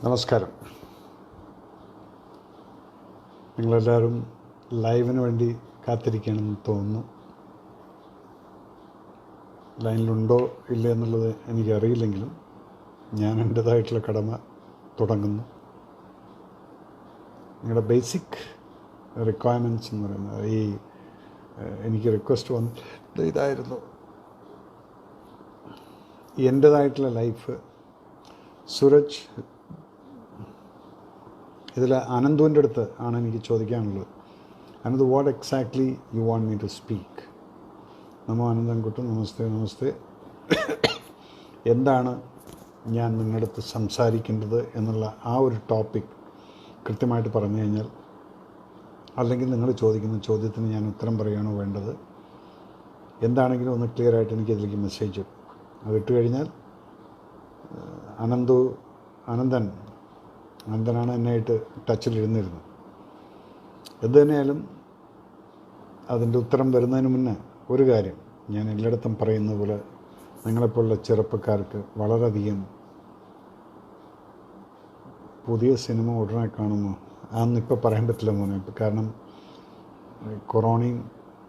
നമസ്കാരം. നിങ്ങളെല്ലാവരും ലൈവിന് വേണ്ടി കാത്തിരിക്കുകയാണെന്ന് തോന്നുന്നു. ലൈനിലുണ്ടോ ഇല്ല എന്നുള്ളത് എനിക്കറിയില്ലെങ്കിലും ഞാൻ എൻ്റേതായിട്ടുള്ള കടമ തുടങ്ങുന്നു. നിങ്ങളുടെ ബേസിക് റിക്വയർമെൻറ്റ്സ് എന്ന് പറയുന്നത് എനിക്ക് റിക്വസ്റ്റ് വന്നത് ഇതായിരുന്നു. എൻ്റേതായിട്ടുള്ള ലൈഫ് സൂരജ് ഇതിൽ അനന്തുവിൻ്റെ അടുത്ത് ആണ് എനിക്ക് ചോദിക്കാനുള്ളത്. Ananth, what exactly you want me to speak? നമോ അനന്തൻകുട്ടി, നമസ്തേ. നമസ്തേ. എന്താണ് ഞാൻ നിങ്ങളുടെ അടുത്ത് സംസാരിക്കേണ്ടത് എന്നുള്ള ആ ഒരു ടോപ്പിക് കൃത്യമായിട്ട് പറഞ്ഞു കഴിഞ്ഞാൽ, അല്ലെങ്കിൽ നിങ്ങൾ ചോദിക്കുന്ന ചോദ്യത്തിന് ഞാൻ ഉത്തരം പറയുകയാണോ വേണ്ടത്, എന്താണെങ്കിലും ഒന്ന് ക്ലിയറായിട്ട് എനിക്കതിലേക്ക് മെസ്സേജ് ഇടും. അത് ഇട്ട് കഴിഞ്ഞാൽ അനന്തനാണ് എന്നെയായിട്ട് ടച്ചിലിരുന്നിരുന്നത്. എന്ത് തന്നെയായാലും അതിൻ്റെ ഉത്തരം വരുന്നതിന് മുന്നേ ഒരു കാര്യം ഞാൻ എല്ലായിടത്തും പറയുന്ന പോലെ, നിങ്ങളെപ്പോലുള്ള ചെറുപ്പക്കാർക്ക് വളരെയധികം പുതിയ സിനിമ ഉടനെ കാണുമോ അതൊന്നിപ്പോൾ പറയാൻ പറ്റില്ല മോനെ. കാരണം കൊറോണയും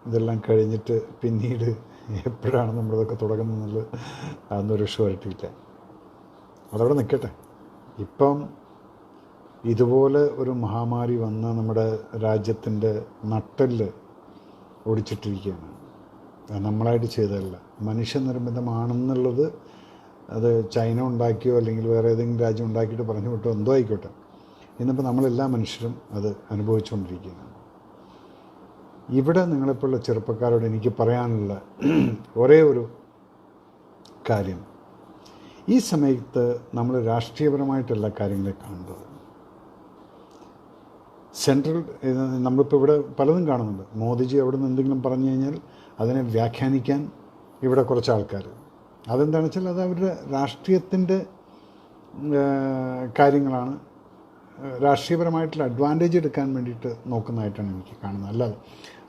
ഇതെല്ലാം കഴിഞ്ഞിട്ട് പിന്നീട് എപ്പോഴാണ് നമ്മളിതൊക്കെ തുടങ്ങുന്നതെന്നുള്ളത് അതൊന്നൊരു ഷുവറിറ്റി ഇല്ല. അതവിടെ നിൽക്കട്ടെ. ഇപ്പം ഇതുപോലെ ഒരു മഹാമാരി വന്ന് നമ്മുടെ രാജ്യത്തിൻ്റെ നട്ടെല്ല് ഒടിച്ചിട്ടിരിക്കുകയാണ്. അത് നമ്മളായിട്ട് ചെയ്തതല്ല, മനുഷ്യനിർമ്മിതമാണെന്നുള്ളത് അത് ചൈന ഉണ്ടാക്കിയോ അല്ലെങ്കിൽ വേറെ ഏതെങ്കിലും രാജ്യം ഉണ്ടാക്കിയിട്ട് പറഞ്ഞു വിട്ടോ എന്തോ ആയിക്കോട്ടെ, ഇന്നിപ്പോൾ നമ്മളെല്ലാ മനുഷ്യരും അത് അനുഭവിച്ചുകൊണ്ടിരിക്കുകയാണ്. ഇവിടെ നിങ്ങളെപ്പോലുള്ള ചെറുപ്പക്കാരോട് എനിക്ക് പറയാനുള്ള ഒരേ ഒരു കാര്യം, ഈ സമയത്ത് നമ്മൾ രാഷ്ട്രീയപരമായിട്ടല്ല കാര്യങ്ങളെ കാണുന്നത്. സെൻട്രൽ നമ്മളിപ്പോൾ ഇവിടെ പലതും കാണുന്നുണ്ട്. മോദിജി അവിടെ നിന്ന് എന്തെങ്കിലും പറഞ്ഞു കഴിഞ്ഞാൽ അതിനെ വ്യാഖ്യാനിക്കാൻ ഇവിടെ കുറച്ച് ആൾക്കാർ, അതെന്താണെന്ന് വെച്ചാൽ അത് അവരുടെ രാഷ്ട്രീയത്തിൻ്റെ കാര്യങ്ങളാണ്, രാഷ്ട്രീയപരമായിട്ടുള്ള അഡ്വാൻറ്റേജ് എടുക്കാൻ വേണ്ടിയിട്ട് നോക്കുന്നതായിട്ടാണ് എനിക്ക് കാണുന്നത്.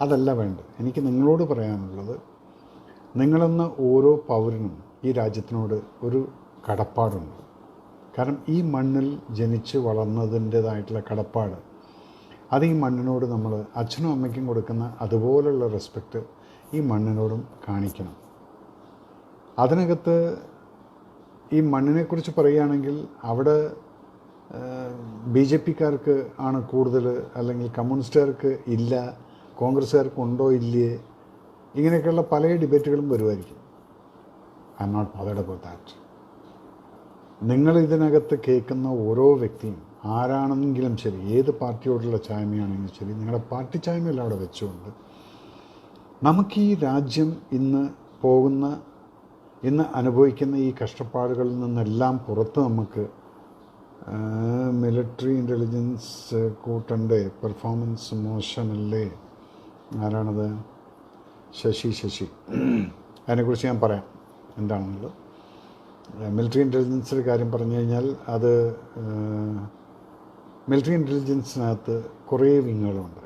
അതല്ല വേണ്ടത്. എനിക്ക് നിങ്ങളോട് പറയാനുള്ളത്, നിങ്ങളെന്ന ഓരോ പൗരനും ഈ രാജ്യത്തിനോട് ഒരു കടപ്പാടുണ്ട്. കാരണം ഈ മണ്ണിൽ ജനിച്ച് വളർന്നതിൻ്റേതായിട്ടുള്ള കടപ്പാട്, അത് ഈ മണ്ണിനോട് നമ്മൾ അച്ഛനും അമ്മയ്ക്കും കൊടുക്കുന്ന അതുപോലുള്ള റെസ്പെക്റ്റ് ഈ മണ്ണിനോടും കാണിക്കണം. അതിനകത്ത് ഈ മണ്ണിനെക്കുറിച്ച് പറയുകയാണെങ്കിൽ അവിടെ BJP-ക്കാർക്ക് ആണ് കൂടുതൽ, അല്ലെങ്കിൽ കമ്മ്യൂണിസ്റ്റുകാർക്ക് ഇല്ല, കോൺഗ്രസ്സുകാർക്ക് ഉണ്ടോ ഇല്ലേ, ഇങ്ങനെയൊക്കെയുള്ള പല ഡിബേറ്റുകളും വരുമായിരിക്കും. I'm not bothered about that. നിങ്ങൾ ഇതിനകത്ത് കേൾക്കുന്ന ഓരോ വ്യക്തിയും ആരാണെങ്കിലും ശരി, ഏത് പാർട്ടിയോടുള്ള ചായ്മയാണെങ്കിലും ശരി, നിങ്ങളുടെ പാർട്ടി ചായ്മയെല്ലാം അവിടെ വെച്ചുകൊണ്ട് നമുക്ക് ഈ രാജ്യം ഇന്ന് അനുഭവിക്കുന്ന ഈ കഷ്ടപ്പാടുകളിൽ നിന്നെല്ലാം പുറത്ത് നമുക്ക് മിലിറ്ററി ഇൻ്റലിജൻസ് കൂട്ടണ്ടേ, പെർഫോമൻസ് മോശമല്ലേ, ആരാണത്, ശശി അതിനെക്കുറിച്ച് ഞാൻ പറയാം എന്താണെന്നുള്ളത്. മിലിറ്ററി ഇൻ്റലിജൻസിൻ്റെ കാര്യം പറഞ്ഞു കഴിഞ്ഞാൽ, അത് മിലിറ്ററി ഇൻ്റലിജൻസിനകത്ത് കുറേ വിങ്ങുകളുണ്ട്.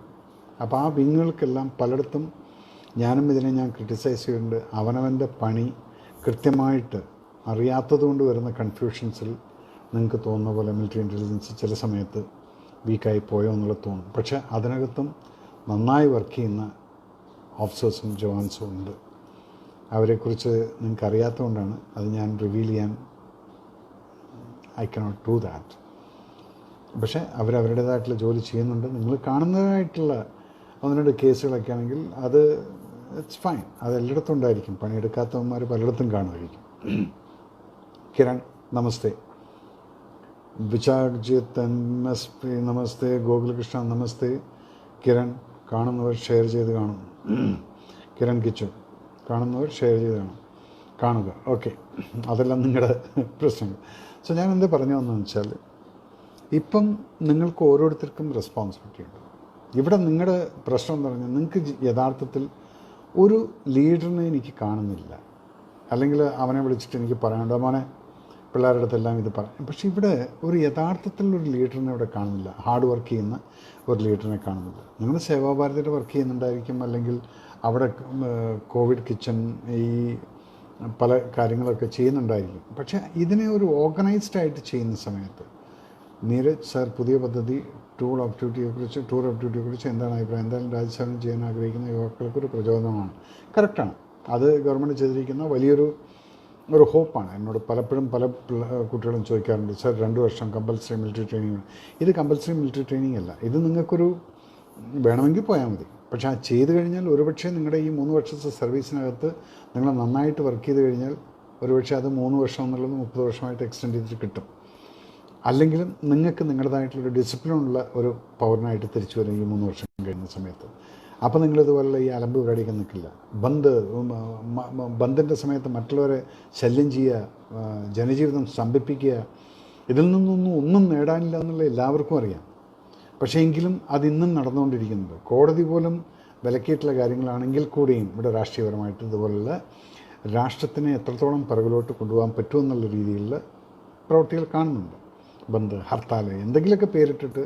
അപ്പോൾ ആ വിങ്ങുകൾക്കെല്ലാം പലയിടത്തും ഞാൻ ക്രിട്ടിസൈസ് ചെയ്തിട്ടുണ്ട്. അവനവൻ്റെ പണി കൃത്യമായിട്ട് അറിയാത്തതുകൊണ്ട് വരുന്ന കൺഫ്യൂഷൻസിൽ നിങ്ങൾക്ക് തോന്നുന്ന പോലെ മിലിറ്ററി ഇൻ്റലിജൻസ് ചില സമയത്ത് വീക്കായി പോയോ എന്നുള്ളത് തോന്നും. പക്ഷേ അതിനകത്തും നന്നായി വർക്ക് ചെയ്യുന്ന ഓഫീസേഴ്സും ജവാൻസും ഉണ്ട്. അവരെക്കുറിച്ച് നിങ്ങൾക്ക് അറിയാത്തതുകൊണ്ടാണ് അത് ഞാൻ റിവീൽ ചെയ്യാൻ ഐ കനോട്ട് ഡു ദാറ്റ്. പക്ഷേ അവരവരുടേതായിട്ടുള്ള ജോലി ചെയ്യുന്നുണ്ട്. നിങ്ങൾ കാണുന്നതായിട്ടുള്ള ഒന്ന് രണ്ട് കേസുകളൊക്കെ ആണെങ്കിൽ അത് ഇറ്റ്സ് ഫൈൻ, അത് എല്ലായിടത്തും ഉണ്ടായിരിക്കും. പണിയെടുക്കാത്തവന്മാർ പലയിടത്തും കാണുമായിരിക്കും. കിരൺ നമസ്തേ, വിചാർജിത്ത് NSP നമസ്തേ, ഗോകുലകൃഷ്ണ നമസ്തേ. കിരൺ കാണുന്നവർ ഷെയർ ചെയ്ത് കാണും. കിരൺ കിച്ചു കാണുന്നവർ ഷെയർ ചെയ്ത് കാണുക. ഓക്കെ, അതെല്ലാം നിങ്ങളുടെ പ്രശ്നങ്ങൾ. സോ ഞാൻ എന്താ പറഞ്ഞു വന്നതെന്ന് വെച്ചാൽ, ഇപ്പം നിങ്ങൾക്ക് ഓരോരുത്തർക്കും റെസ്പോൺസിബിലിറ്റി ഉണ്ട്. ഇവിടെ നിങ്ങളുടെ പ്രശ്നം എന്ന് പറഞ്ഞാൽ, നിങ്ങൾക്ക് യഥാർത്ഥത്തിൽ ഒരു ലീഡറിനെ എനിക്ക് കാണുന്നില്ല, അല്ലെങ്കിൽ അവനെ വിളിച്ചിട്ട് എനിക്ക് പറയാനുണ്ട്, മോനെ പിള്ളേരുടെ അടുത്തെല്ലാം ഇത് പറയാം. പക്ഷേ ഇവിടെ ഒരു യഥാർത്ഥത്തിലൊരു ലീഡറിനെ ഇവിടെ കാണുന്നില്ല, ഹാർഡ് വർക്ക് ചെയ്യുന്ന ഒരു ലീഡറിനെ കാണുന്നില്ല. നിങ്ങൾ സേവാഭാരതിയുടെ വർക്ക് ചെയ്യുന്നുണ്ടായിരിക്കും, അല്ലെങ്കിൽ അവിടെ കോവിഡ് കിച്ചൺ ഈ പല കാര്യങ്ങളൊക്കെ ചെയ്യുന്നുണ്ടായിരിക്കും. പക്ഷേ ഇതിനെ ഒരു ഓർഗനൈസ്ഡ് ആയിട്ട് ചെയ്യുന്ന സമയത്ത് നീരജ് സാർ, പുതിയ പദ്ധതി ടൂർ ഓഫ് ഡ്യൂട്ടിയെക്കുറിച്ച് എന്താണ് അഭിപ്രായം? എന്തായാലും രാജ്യസേവനം ചെയ്യാൻ ആഗ്രഹിക്കുന്ന യുവാക്കൾക്കൊരു പ്രചോദനമാണ്. കറക്റ്റാണ്. അത് ഗവൺമെൻറ് ചെയ്തിരിക്കുന്ന വലിയൊരു ഹോപ്പാണ്. എന്നോട് പലപ്പോഴും പല കുട്ടികളും ചോദിക്കാറുണ്ട്, സാർ 2 വർഷം കമ്പൽസറി മിലിറ്ററി ട്രെയിനിങ്. ഇത് കമ്പൽസറി മിലിറ്ററി ട്രെയിനിങ് അല്ല. ഇത് നിങ്ങൾക്കൊരു വേണമെങ്കിൽ പോയാൽ മതി. പക്ഷേ അത് ചെയ്ത് കഴിഞ്ഞാൽ ഒരുപക്ഷെ നിങ്ങളുടെ ഈ 3 വർഷത്തെ സർവീസിനകത്ത് നിങ്ങൾ നന്നായിട്ട് വർക്ക് ചെയ്ത് കഴിഞ്ഞാൽ ഒരുപക്ഷെ അത് 3 വർഷം എന്നുള്ളത് 30 വർഷമായിട്ട് എക്സ്റ്റെൻഡ് ചെയ്തിട്ട് കിട്ടും. അല്ലെങ്കിലും നിങ്ങൾക്ക് നിങ്ങളുടേതായിട്ടുള്ളൊരു ഡിസിപ്ലിനുള്ള ഒരു പൗരനായിട്ട് തിരിച്ചു വരും ഈ 3 വർഷം കഴിയുന്ന സമയത്ത്. അപ്പോൾ നിങ്ങളിതുപോലുള്ള ഈ അലമ്പ് പരിപാടിക്കാൻ നിൽക്കില്ല. ബന്ദിൻ്റെ സമയത്ത് മറ്റുള്ളവരെ ശല്യം ചെയ്യുക, ജനജീവിതം സ്തംഭിപ്പിക്കുക, ഇതിൽ നിന്നൊന്നും ഒന്നും നേടാനില്ല എന്നുള്ള എല്ലാവർക്കും അറിയാം. പക്ഷേ എങ്കിലും അതിന്നും നടന്നുകൊണ്ടിരിക്കുന്നുണ്ട്. കോടതി പോലും വിലക്കിയിട്ടുള്ള കാര്യങ്ങളാണെങ്കിൽ കൂടിയും ഇവിടെ രാഷ്ട്രീയപരമായിട്ട് ഇതുപോലുള്ള രാഷ്ട്രത്തിനെ എത്രത്തോളം പിറകിലോട്ട് കൊണ്ടുപോകാൻ പറ്റുമെന്നുള്ള രീതിയിലുള്ള പ്രവൃത്തികൾ കാണുന്നുണ്ട്. ബന്ദ്, ഹർത്താൽ, എന്തെങ്കിലുമൊക്കെ പേരിട്ടിട്ട്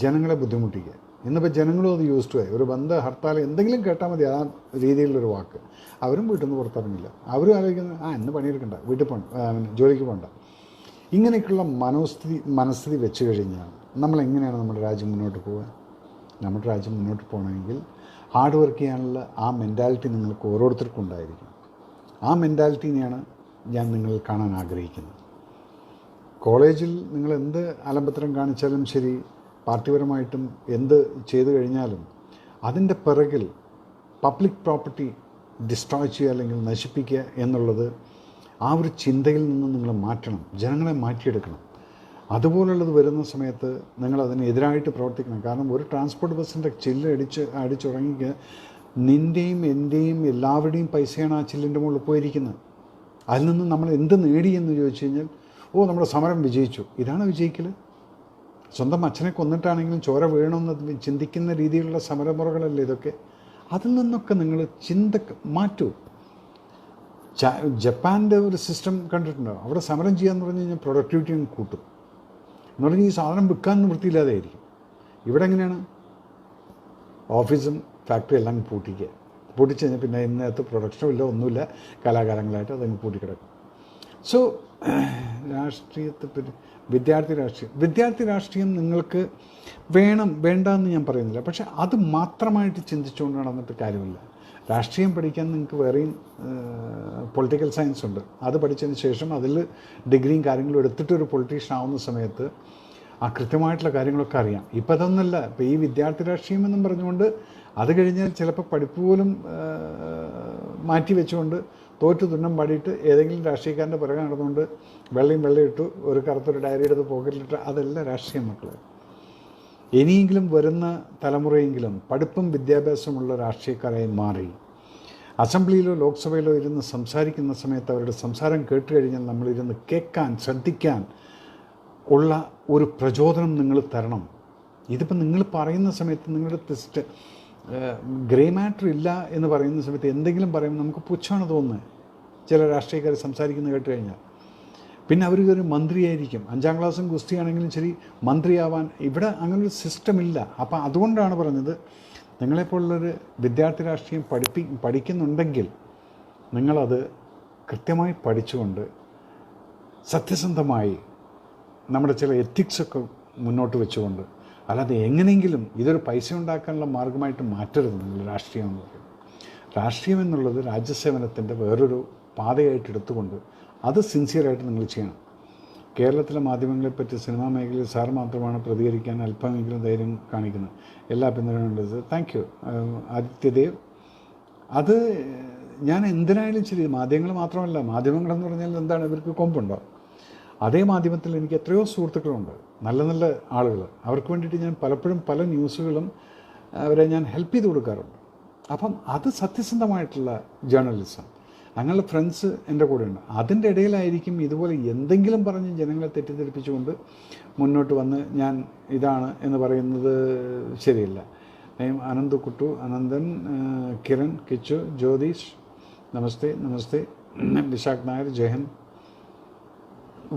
ജനങ്ങളെ ബുദ്ധിമുട്ടിക്കുക. ഇന്നിപ്പോൾ ജനങ്ങളും അത് യൂസ്ഡ് ആയി. ഒരു ബന്ദ്, ഹർത്താൽ എന്തെങ്കിലും കേട്ടാൽ മതി ആ രീതിയിലുള്ളൊരു വാക്ക്. അവരും വീട്ടിൽ നിന്ന് പുറത്തിറങ്ങില്ല. അവരും ആലോചിക്കുന്നത് ഇന്ന് പണിയെടുക്കണ്ട, വീട്ടിൽ ജോലിക്ക് പോകണ്ട. ഇങ്ങനെയൊക്കെയുള്ള മനസ്ഥിതി വെച്ച് കഴിഞ്ഞാൽ നമ്മളെങ്ങനെയാണ് നമ്മുടെ രാജ്യം മുന്നോട്ട് പോവുക? നമ്മുടെ രാജ്യം മുന്നോട്ട് പോകണമെങ്കിൽ ഹാർഡ് വർക്ക് ചെയ്യാനുള്ള ആ മെൻറ്റാലിറ്റി നിങ്ങൾക്ക് ഓരോരുത്തർക്കും ഉണ്ടായിരിക്കും. ആ മെൻറ്റാലിറ്റിനെയാണ് ഞാൻ നിങ്ങളിൽ കാണാൻ ആഗ്രഹിക്കുന്നത്. കോളേജിൽ നിങ്ങൾ എന്ത് അലമ്പത്തരം കാണിച്ചാലും ശരി, പാർട്ടിപരമായിട്ടും എന്ത് ചെയ്തു കഴിഞ്ഞാലും അതിൻ്റെ പിറകിൽ പബ്ലിക് പ്രോപ്പർട്ടി ഡിസ്ട്രോയ് ചെയ്യുക അല്ലെങ്കിൽ നശിപ്പിക്കുക എന്നുള്ളത് ആ ഒരു ചിന്തയിൽ നിന്ന് നിങ്ങൾ മാറ്റണം. ജനങ്ങളെ മാറ്റിയെടുക്കണം. അതുപോലുള്ളത് വരുന്ന സമയത്ത് നിങ്ങൾ അതിനെതിരായിട്ട് പ്രവർത്തിക്കണം. കാരണം ഒരു ട്രാൻസ്പോർട്ട് ബസ്സിൻ്റെ ചില്ല് അടിച്ചുറങ്ങിക്ക് നിൻ്റെയും എൻ്റെയും എല്ലാവരുടെയും പൈസയാണ് ആ ചില്ലിൻ്റെ മുകളിൽ പോയിരിക്കുന്നത്. അതിൽ നിന്ന് നമ്മൾ എന്ത് നേടി എന്ന് ചോദിച്ചു കഴിഞ്ഞാൽ, നമ്മുടെ സമരം വിജയിച്ചു. ഇതാണ് വിജയിക്കൽ? സ്വന്തം അച്ഛനെ കൊന്നിട്ടാണെങ്കിലും ചോര വീണമെന്ന് ചിന്തിക്കുന്ന രീതിയിലുള്ള സമരമുറകളല്ലേ ഇതൊക്കെ? അതിൽ നിന്നൊക്കെ നിങ്ങൾ ചിന്ത മാറ്റൂ. ജപ്പാൻ്റെ ഒരു സിസ്റ്റം കണ്ടിട്ടുണ്ടോ? അവിടെ സമരം ചെയ്യാന്ന് പറഞ്ഞു കഴിഞ്ഞാൽ പ്രൊഡക്ടിവിറ്റി കൂട്ടും എന്ന് പറഞ്ഞാൽ ഈ സാധനം വിൽക്കാൻ നിവൃത്തിയില്ലാതെ ആയിരിക്കും. ഇവിടെ എങ്ങനെയാണ്? ഓഫീസും ഫാക്ടറി എല്ലാം പൂട്ടിച്ച് കഴിഞ്ഞാൽ പിന്നെ ഇന്നത്തെ പ്രൊഡക്ഷനും ഇല്ല, ഒന്നുമില്ല, കാലാകാലങ്ങളായിട്ട് അതങ്ങ് പൂട്ടിക്കിടക്കും. സോ രാഷ്ട്രീയത്തെപ്പറ്റി വിദ്യാർത്ഥി രാഷ്ട്രീയം നിങ്ങൾക്ക് വേണ്ടെന്ന് ഞാൻ പറയുന്നില്ല. പക്ഷേ അത് മാത്രമായിട്ട് ചിന്തിച്ചുകൊണ്ട് നടന്നിട്ട് കാര്യമില്ല. രാഷ്ട്രീയം പഠിക്കാൻ നിങ്ങൾക്ക് വേറെയും പൊളിറ്റിക്കൽ സയൻസ് ഉണ്ട്. അത് പഠിച്ചതിന് ശേഷം അതിൽ ഡിഗ്രിയും കാര്യങ്ങളും എടുത്തിട്ടൊരു പൊളിറ്റീഷ്യൻ ആവുന്ന സമയത്ത് ആ കൃത്യമായിട്ടുള്ള കാര്യങ്ങളൊക്കെ അറിയാം. ഇപ്പം അതൊന്നുമല്ല. ഇപ്പോൾ ഈ വിദ്യാർത്ഥി രാഷ്ട്രീയം എന്നും പറഞ്ഞുകൊണ്ട് അത് കഴിഞ്ഞാൽ ചിലപ്പോൾ പഠിപ്പ് പോലും മാറ്റി വെച്ചുകൊണ്ട് തോറ്റു തുന്നം പാടിയിട്ട് ഏതെങ്കിലും രാഷ്ട്രീയക്കാരൻ്റെ പുറകെ നടന്നുകൊണ്ട് വെള്ളം ഇട്ടു ഒരു കറുത്തൊരു ഡയറി എടുത്ത് പോക്കറ്റിലിട്ട്, അതല്ല രാഷ്ട്രീയം മക്കളെ. ഇനിയെങ്കിലും വരുന്ന തലമുറയെങ്കിലും പഠിപ്പും വിദ്യാഭ്യാസമുള്ള രാഷ്ട്രീയക്കാരായി മാറി അസംബ്ലിയിലോ ലോക്സഭയിലോ ഇരുന്ന് സംസാരിക്കുന്ന സമയത്ത് അവരുടെ സംസാരം കേട്ട് കഴിഞ്ഞാൽ നമ്മളിരുന്ന് കേൾക്കാൻ, ശ്രദ്ധിക്കാൻ ഉള്ള ഒരു പ്രചോദനം നിങ്ങൾ തരണം. ഇതിപ്പോൾ നിങ്ങൾ പറയുന്ന സമയത്ത് നിങ്ങളുടെ ഗ്രേ മാറ്റർ ഇല്ല എന്ന് പറയുന്ന സമയത്ത് എന്തെങ്കിലും പറയുമ്പോൾ നമുക്ക് പുച്ഛമാണ് തോന്നുന്നത്. ചില രാഷ്ട്രീയക്കാർ സംസാരിക്കുന്നത് കേട്ട് കഴിഞ്ഞാൽ പിന്നെ അവർ മന്ത്രിയായിരിക്കും. 5ാം ക്ലാസ്സും ഗുസ്തിയാണെങ്കിലും ശരി, മന്ത്രിയാവാൻ ഇവിടെ അങ്ങനൊരു സിസ്റ്റമില്ല. അപ്പം അതുകൊണ്ടാണ് പറഞ്ഞത്, നിങ്ങളെപ്പോലുള്ളൊരു വിദ്യാർത്ഥി രാഷ്ട്രീയം പഠിക്കുന്നുണ്ടെങ്കിൽ നിങ്ങളത് കൃത്യമായി പഠിച്ചുകൊണ്ട് സത്യസന്ധമായി നമ്മുടെ ചില എത്തിക്സൊക്കെ മുന്നോട്ട് വെച്ചുകൊണ്ട്, അല്ലാതെ എങ്ങനെയെങ്കിലും ഇതൊരു പൈസ ഉണ്ടാക്കാനുള്ള മാർഗമായിട്ട് മാറ്റരുത് നിങ്ങൾ രാഷ്ട്രീയം എന്ന് പറയുന്നത്. രാഷ്ട്രീയം എന്നുള്ളത് രാജ്യസേവനത്തിൻ്റെ വേറൊരു പാതയായിട്ട് എടുത്തുകൊണ്ട് അത് സിൻസിയറായിട്ട് നിങ്ങൾ ചെയ്യണം. കേരളത്തിലെ മാധ്യമങ്ങളെപ്പറ്റി സിനിമാ മേഖലയിൽ സാർ മാത്രമാണ് പ്രതികരിക്കാൻ അല്പമെങ്കിലും ധൈര്യം കാണിക്കുന്നത്. എല്ലാ പിന്തുണയുണ്ട്. Thank you Adityadev. അത് ഞാൻ എന്തിനായാലും ശരി, മാധ്യമങ്ങൾ മാത്രമല്ല, മാധ്യമങ്ങളെന്ന് പറഞ്ഞാൽ എന്താണ്, ഇവർക്ക് കൊമ്പുണ്ടോ? അതേ മാധ്യമത്തിൽ എനിക്ക് എത്രയോ സുഹൃത്തുക്കളുണ്ട്, നല്ല നല്ല ആളുകൾ. അവർക്ക് വേണ്ടിയിട്ട് ഞാൻ പലപ്പോഴും പല ന്യൂസുകളും അവരെ ഞാൻ ഹെൽപ്പ് ചെയ്ത് കൊടുക്കാറുണ്ട്. അപ്പം അത് സത്യസന്ധമായിട്ടുള്ള ജേർണലിസം. അങ്ങനെയുള്ള ഫ്രണ്ട്സ് എൻ്റെ കൂടെയുണ്ട്. അതിൻ്റെ ഇടയിലായിരിക്കും ഇതുപോലെ എന്തെങ്കിലും പറഞ്ഞ് ജനങ്ങളെ തെറ്റിദ്ധരിപ്പിച്ചുകൊണ്ട് മുന്നോട്ട് വന്ന് ഞാൻ ഇതാണ് എന്ന് പറയുന്നത് ശരിയല്ല. അനന്ത് കുട്ടു, അനന്തൻ, കിരൺ, കിച്ചു, ജ്യോതിഷ്, നമസ്തേ. Vishakh Nair, Jayan.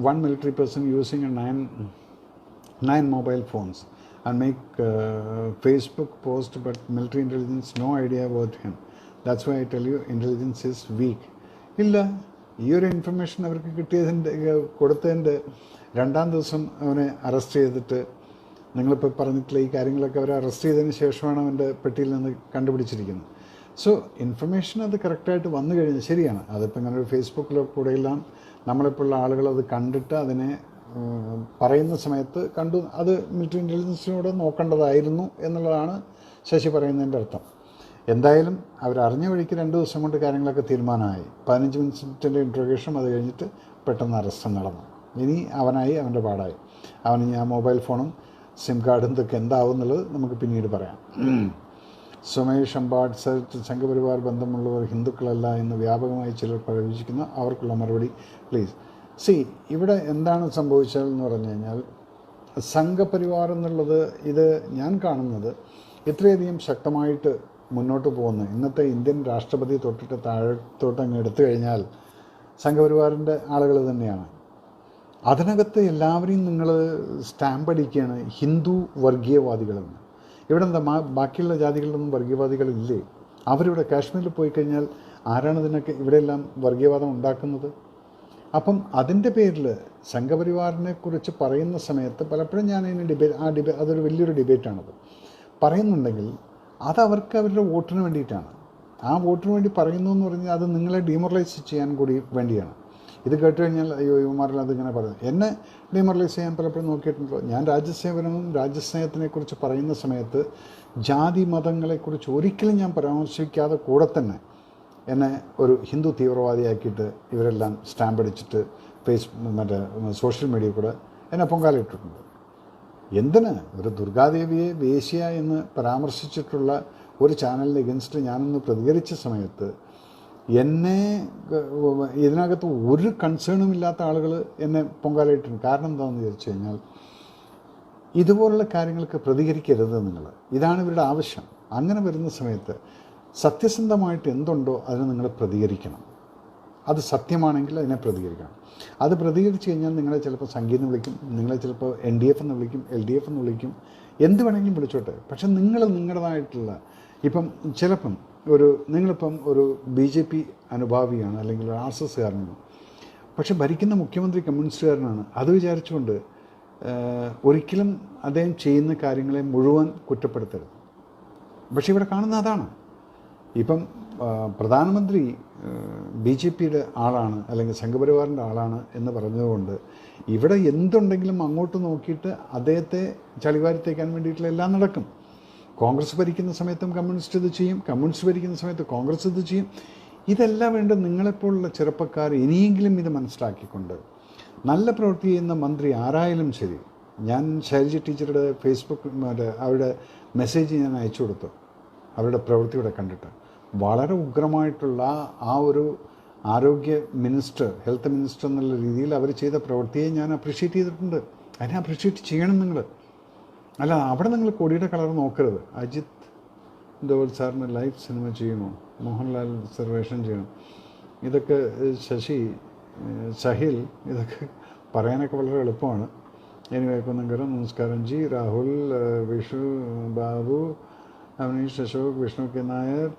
One military person using a nine mobile phones and make Facebook post, but military intelligence no idea about him. That's why I tell you intelligence is weak. ഇല്ല, ഈ ഒരു ഇൻഫർമേഷൻ അവർക്ക് കൊടുത്തതിൻ്റെ 2-ാം ദിവസം അവനെ അറസ്റ്റ് ചെയ്തിട്ട്, നിങ്ങളിപ്പോൾ പറഞ്ഞിട്ടുള്ള ഈ കാര്യങ്ങളൊക്കെ അവരെ അറസ്റ്റ് ചെയ്തതിന് ശേഷമാണ് അവൻ്റെ പെട്ടിയിൽ നിന്ന് കണ്ടുപിടിച്ചിരിക്കുന്നത്. സോ ഇൻഫർമേഷൻ അത് കറക്റ്റായിട്ട് വന്നു കഴിഞ്ഞാൽ ശരിയാണ്. അതിപ്പോൾ ഇങ്ങനെ ഒരു ഫേസ്ബുക്കിലോ കൂടെയെല്ലാം നമ്മളിപ്പോഴുള്ള ആളുകൾ അത് കണ്ടിട്ട് അതിനെ പറയുന്ന സമയത്ത് അത് മിലിറ്ററി ഇൻ്റലിജൻസിനോട് നോക്കേണ്ടതായിരുന്നു എന്നുള്ളതാണ് ശശി പറയുന്നതിൻ്റെ അർത്ഥം. എന്തായാലും അവരറിഞ്ഞ വഴിക്ക് 2 ദിവസം കൊണ്ട് കാര്യങ്ങളൊക്കെ തീരുമാനമായി. 15 മിനിറ്റിൻ്റെ ഇൻട്രോഗേഷൻ, അത് കഴിഞ്ഞിട്ട് പെട്ടെന്ന് അറസ്റ്റ് നടന്നു. ഇനി അവനായി, അവൻ്റെ പാടായി. അവന് ഞാൻ മൊബൈൽ ഫോണും സിം കാർഡും ഇതൊക്കെ എന്താവും എന്നുള്ളത് നമുക്ക് പിന്നീട് പറയാം. സുമേഷ് അമ്പാട് സംഘപരിവാർ ബന്ധമുള്ളവർ ഹിന്ദുക്കളല്ല എന്ന് വ്യാപകമായി ചിലർ പ്രവചിക്കുന്ന അവർക്കുള്ള മറുപടി പ്ലീസ്. ഇവിടെ എന്താണ് സംഭവിച്ചതെന്ന് പറഞ്ഞു കഴിഞ്ഞാൽ, സംഘപരിവാർ എന്നുള്ളത് ഇത് ഞാൻ കാണുന്നത് ഇത്രയധികം ശക്തമായിട്ട് മുന്നോട്ട് പോകുന്നു. ഇന്നത്തെ ഇന്ത്യൻ രാഷ്ട്രപതി തൊട്ടിട്ട് താഴത്തോട്ട് അങ്ങ് എടുത്തു കഴിഞ്ഞാൽ സംഘപരിവാറിൻ്റെ ആളുകൾ തന്നെയാണ്. അതിനകത്ത് എല്ലാവരെയും നിങ്ങൾ സ്റ്റാമ്പ് അടിക്കുകയാണ് ഹിന്ദു വർഗീയവാദികളെന്ന്. ഇവിടെ എന്താ ബാക്കിയുള്ള ജാതികളിലൊന്നും വർഗീയവാദികളില്ലേ? അവരിവിടെ കാശ്മീരിൽ പോയി കഴിഞ്ഞാൽ ആരാണ് ഇതിനൊക്കെ ഇവിടെയെല്ലാം വർഗീയവാദം ഉണ്ടാക്കുന്നത്? അപ്പം അതിൻ്റെ പേരിൽ സംഘപരിവാറിനെ കുറിച്ച് പറയുന്ന സമയത്ത് പലപ്പോഴും ഞാൻ അതിന് അതൊരു വലിയൊരു ഡിബേറ്റാണത്. പറയുന്നുണ്ടെങ്കിൽ അതവർക്ക് അവരുടെ വോട്ടിന് വേണ്ടിയിട്ടാണ്. ആ വോട്ടിന് വേണ്ടി പറയുന്നു എന്ന് പറഞ്ഞാൽ അത് നിങ്ങളെ ഡീമോറലൈസ് ചെയ്യാൻ കൂടി വേണ്ടിയാണ്. ഇത് കേട്ട് കഴിഞ്ഞാൽ അയ്യോ യുവമാരിൽ അതിങ്ങനെ പറയുന്നത് എന്നെ ഡീമോറലൈസ് ചെയ്യാൻ പലപ്പോഴും നോക്കിയിട്ടുണ്ടോ? ഞാൻ രാജ്യസേവനവും രാജ്യസ്നേഹത്തിനെക്കുറിച്ച് പറയുന്ന സമയത്ത് ജാതി മതങ്ങളെക്കുറിച്ച് ഒരിക്കലും ഞാൻ പരാമർശിക്കാതെ കൂടെ തന്നെ എന്നെ ഒരു ഹിന്ദു തീവ്രവാദിയാക്കിയിട്ട് ഇവരെല്ലാം സ്റ്റാമ്പ് അടിച്ചിട്ട് സോഷ്യൽ മീഡിയയിൽ കൂടെ എന്നെ പൊങ്കാലയിട്ടിട്ടുണ്ട്. എന്തിന്? ഒരു ദുർഗാദേവിയെ വേശ്യ എന്ന് പരാമർശിച്ചിട്ടുള്ള ഒരു ചാനലിന് എഗൻസ്റ്റ് ഞാനൊന്ന് പ്രതികരിച്ച സമയത്ത് എന്നെ ഇതിനകത്ത് ഒരു കൺസേണും ഇല്ലാത്ത ആളുകൾ എന്നെ പൊങ്കാലയിട്ടുണ്ട്. കാരണം എന്താണെന്ന് വിചാരിച്ചു കഴിഞ്ഞാൽ, ഇതുപോലുള്ള കാര്യങ്ങൾക്ക് പ്രതികരിക്കരുത് നിങ്ങൾ. ഇതാണ് ഇവരുടെ ആവശ്യം. അങ്ങനെ വരുന്ന സമയത്ത് സത്യസന്ധമായിട്ട് എന്തുണ്ടോ അതിന് നിങ്ങൾ പ്രതികരിക്കണം. അത് സത്യമാണെങ്കിൽ അതിനെ പ്രതികരിക്കണം. അത് പ്രതികരിച്ച് കഴിഞ്ഞാൽ നിങ്ങളെ ചിലപ്പോൾ സംഗീതം വിളിക്കും, നിങ്ങളെ ചിലപ്പോൾ NDF എന്ന് വിളിക്കും, LDF എന്ന് വിളിക്കും, എന്ത് വേണമെങ്കിലും വിളിച്ചോട്ടെ. പക്ഷെ നിങ്ങൾ നിങ്ങളുടേതായിട്ടുള്ള ചിലപ്പം നിങ്ങളിപ്പം ഒരു BJP അനുഭാവിയാണ്, അല്ലെങ്കിൽ RSSകാരനാണ്, പക്ഷെ ഭരിക്കുന്ന മുഖ്യമന്ത്രി കമ്മ്യൂണിസ്റ്റുകാരനാണ്. അത് വിചാരിച്ചുകൊണ്ട് ഒരിക്കലും അദ്ദേഹം ചെയ്യുന്ന കാര്യങ്ങളെ മുഴുവൻ കുറ്റപ്പെടുത്തരുത്. പക്ഷെ ഇവിടെ കാണുന്ന അതാണ്. ഇപ്പം പ്രധാനമന്ത്രി BJPയുടെ ആളാണ്, അല്ലെങ്കിൽ സംഘപരിവാറിൻ്റെ ആളാണ് എന്ന് പറഞ്ഞതുകൊണ്ട് ഇവിടെ എന്തുണ്ടെങ്കിലും അങ്ങോട്ട് നോക്കിയിട്ട് അദ്ദേഹത്തെ ചളിവാരിത്തേക്കാൻ വേണ്ടിയിട്ടുള്ള എല്ലാം നടക്കും. കോൺഗ്രസ് ഭരിക്കുന്ന സമയത്തും കമ്മ്യൂണിസ്റ്റ് ഇത് ചെയ്യും, കമ്മ്യൂണിസ്റ്റ് ഭരിക്കുന്ന സമയത്ത് കോൺഗ്രസ് ഇത് ചെയ്യും. ഇതെല്ലാം വേണ്ട നിങ്ങളെപ്പോലുള്ള ചെറുപ്പക്കാർ ഇനിയെങ്കിലും ഇത് മനസ്സിലാക്കിക്കൊണ്ട് നല്ല പ്രവൃത്തി ചെയ്യുന്ന മന്ത്രി ആരായാലും ശരി. ഞാൻ ശൈലജ ടീച്ചറുടെ ഫേസ്ബുക്ക് അവരുടെ മെസ്സേജ് ഞാൻ അയച്ചു കൊടുത്തു. അവരുടെ പ്രവൃത്തിയുടെ കണ്ടിട്ട് വളരെ ഉഗ്രമായിട്ടുള്ള ആ ഒരു ആരോഗ്യ മിനിസ്റ്റർ, ഹെൽത്ത് മിനിസ്റ്റർ എന്നുള്ള രീതിയിൽ അവർ ചെയ്ത പ്രവൃത്തിയെ ഞാൻ അപ്രിഷ്യേറ്റ് ചെയ്തിട്ടുണ്ട്. അതിനെ അപ്രിഷ്യേറ്റ് ചെയ്യണം നിങ്ങൾ. അല്ല, അവിടെ നിങ്ങൾ കൊടിയുടെ കളർ നോക്കരുത്. അജിത് ദോവൽ സാറിന് ലൈവ് സിനിമ ചെയ്യണോ, മോഹൻലാൽ റിസർവേഷൻ ചെയ്യണം, ഇതൊക്കെ സഹിൽ ഇതൊക്കെ പറയാനൊക്കെ വളരെ എളുപ്പമാണ്. എനിവേ കുന്നങ്കരം, നമസ്കാരം ജി, രാഹുൽ, വിഷു, ബാബു, അവനീഷ്, അശോക്, വിഷ്ണു കെ നായർ,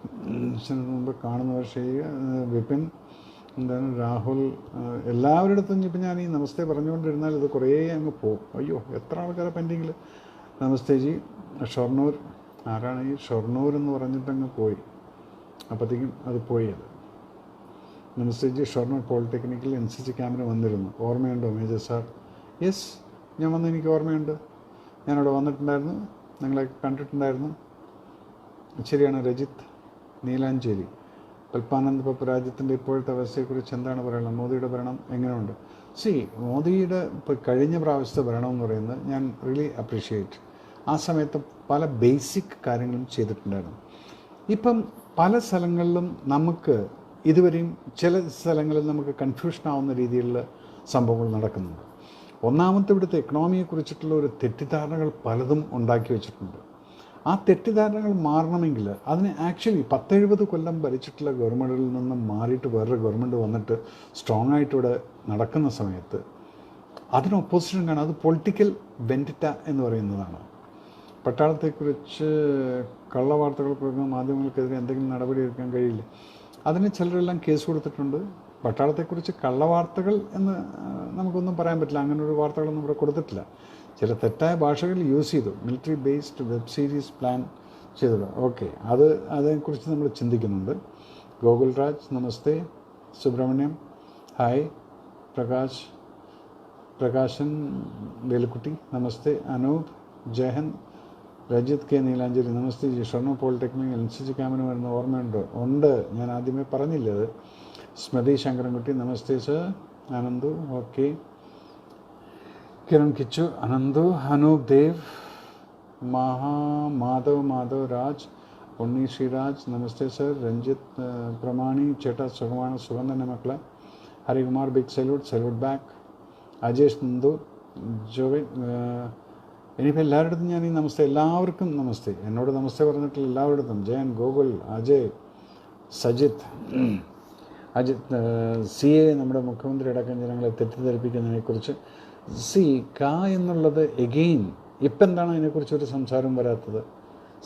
മുമ്പ് കാണുന്നവർ ചെയ്യുക, വിപിൻ, എന്താണ് രാഹുൽ, എല്ലാവരുടെ അടുത്തും ഇപ്പം ഞാൻ ഈ നമസ്തേ പറഞ്ഞുകൊണ്ടിരുന്നാൽ ഇത് കുറേ അങ്ങ് പോകും. അയ്യോ, എത്ര ആൾക്കാരെ പെൻഡിങ്ങിൽ. നമസ്തേ ജി. ഷൊർണൂർ, ആരാണ് ഈ ഷൊർണൂർ എന്ന് പറഞ്ഞിട്ടങ്ങ് പോയി, അപ്പോഴത്തേക്കും അത് പോയി. അത് നമസ്തേ ജി. ഷൊർണൂർ പോളിടെക്നിക്കിൽ NCC ക്യാമ്പിന് വന്നിരുന്നു, ഓർമ്മയുണ്ടോ മേജർ സാർ? യെസ്, ഞാൻ വന്ന് എനിക്ക് ഓർമ്മയുണ്ട്. ഞാനവിടെ വന്നിട്ടുണ്ടായിരുന്നു, നിങ്ങളെ കണ്ടിട്ടുണ്ടായിരുന്നു. ശരിയാണ്. രജിത്ത് നീലാഞ്ചേരി, കൽപ്പാനന്ദ് പപ്പ്, രാജ്യത്തിൻ്റെ ഇപ്പോഴത്തെ അവസ്ഥയെക്കുറിച്ച് എന്താണ് പറയുന്നത്? മോദിയുടെ ഭരണം എങ്ങനെയുണ്ട്? മോദിയുടെ ഇപ്പോൾ കഴിഞ്ഞ പ്രാവശ്യത്തെ ഭരണം എന്ന് പറയുന്നത് ഞാൻ റിയലി അപ്രീഷിയേറ്റ്. ആ സമയത്ത് പല ബേസിക് കാര്യങ്ങളും ചെയ്തിട്ടുണ്ടായിരുന്നു. ഇപ്പം പല സ്ഥലങ്ങളിലും നമുക്ക് ഇതുവരെയും ചില സ്ഥലങ്ങളിൽ നമുക്ക് കൺഫ്യൂഷൻ ആവുന്ന രീതിയിലുള്ള സംഭവങ്ങൾ നടക്കുന്നുണ്ട്. ഒന്നാമത്തെ ഇവിടുത്തെ എക്കണോമിയെക്കുറിച്ചിട്ടുള്ള ഒരു തെറ്റിദ്ധാരണകൾ പലതും ഉണ്ടാക്കി വെച്ചിട്ടുണ്ട്. ആ തെറ്റിദ്ധാരണകൾ മാറണമെങ്കിൽ അതിന് ആക്ച്വലി 10-70 കൊല്ലം ഭരിച്ചിട്ടുള്ള ഗവൺമെൻറ്റിൽ നിന്നും മാറിയിട്ട് വേറൊരു ഗവൺമെൻറ് വന്നിട്ട് സ്ട്രോങ് ആയിട്ട് ഇവിടെ നടക്കുന്ന സമയത്ത് അതിന് ഒപ്പോസിഷൻ കാണാം. അത് പൊളിറ്റിക്കൽ വെൻഡിറ്റ എന്ന് പറയുന്നതാണ്. പട്ടാളത്തെക്കുറിച്ച് കള്ളവാർത്തകൾ കൊടുക്കുന്ന മാധ്യമങ്ങൾക്കെതിരെ എന്തെങ്കിലും നടപടി എടുക്കാൻ കഴിയില്ല. അതിന് ചിലരെല്ലാം കേസ് കൊടുത്തിട്ടുണ്ട്, പട്ടാളത്തെക്കുറിച്ച് കള്ളവാർത്തകൾ എന്ന് നമുക്കൊന്നും പറയാൻ പറ്റില്ല. അങ്ങനൊരു വാർത്തകളൊന്നും ഇവിടെ കൊടുത്തിട്ടില്ല. ചില തെറ്റായ ഭാഷകൾ യൂസ് ചെയ്തു. Military based web series plan ചെയ്തത്. ഓക്കെ, അതേക്കുറിച്ച് നമ്മൾ ചിന്തിക്കുന്നുണ്ട്. ഗോകുൽ രാജ് നമസ്തേ. സുബ്രഹ്മണ്യം ഹായ്. പ്രകാശൻ വേലുക്കുട്ടി നമസ്തേ. അനൂപ് ജയഹൻ. രജിത് കെ നീലാഞ്ജലി നമസ്തേ ജി. ഷൊർണൂർ പോളിടെക്നിക് NCC ക്യാമ്പിന് വരുന്ന ഓർമ്മയുണ്ട്. ഞാൻ ആദ്യമേ പറഞ്ഞില്ലത്. സ്മൃതി ശങ്കരൻകുട്ടി നമസ്തേ സർ. അനന്തു ഓക്കെ. കിരൺ കിച്ചു അനന്തു. അനൂപ് ദേവ്. മാധവ് രാജ്. ഉണ്ണി ശ്രീരാജ് നമസ്തേ സർ. രഞ്ജിത്ത് പ്രമാണി ചേട്ടാ സുഖം തന്നെ മക്കളെ. Harikumar big salute back. Ajesh Nandu. Jovin. ഇനിയിപ്പോൾ എല്ലാവരുടെ ഞാൻ ഈ നമസ്തേ, എല്ലാവർക്കും നമസ്തേ. എന്നോട് നമസ്തേ പറഞ്ഞിട്ടുള്ള എല്ലാവരുടെ ജയൻ, ഗോകുൽ, അജയ്, സജിത്ത്, CA നമ്മുടെ മുഖ്യമന്ത്രി അടക്കം ജനങ്ങളെ തെറ്റിദ്ധരിപ്പിക്കുന്നതിനെക്കുറിച്ച്. എന്നുള്ളത് എഗെയിൻ ഇപ്പം എന്താണ് അതിനെക്കുറിച്ചൊരു സംസാരം വരാത്തത്?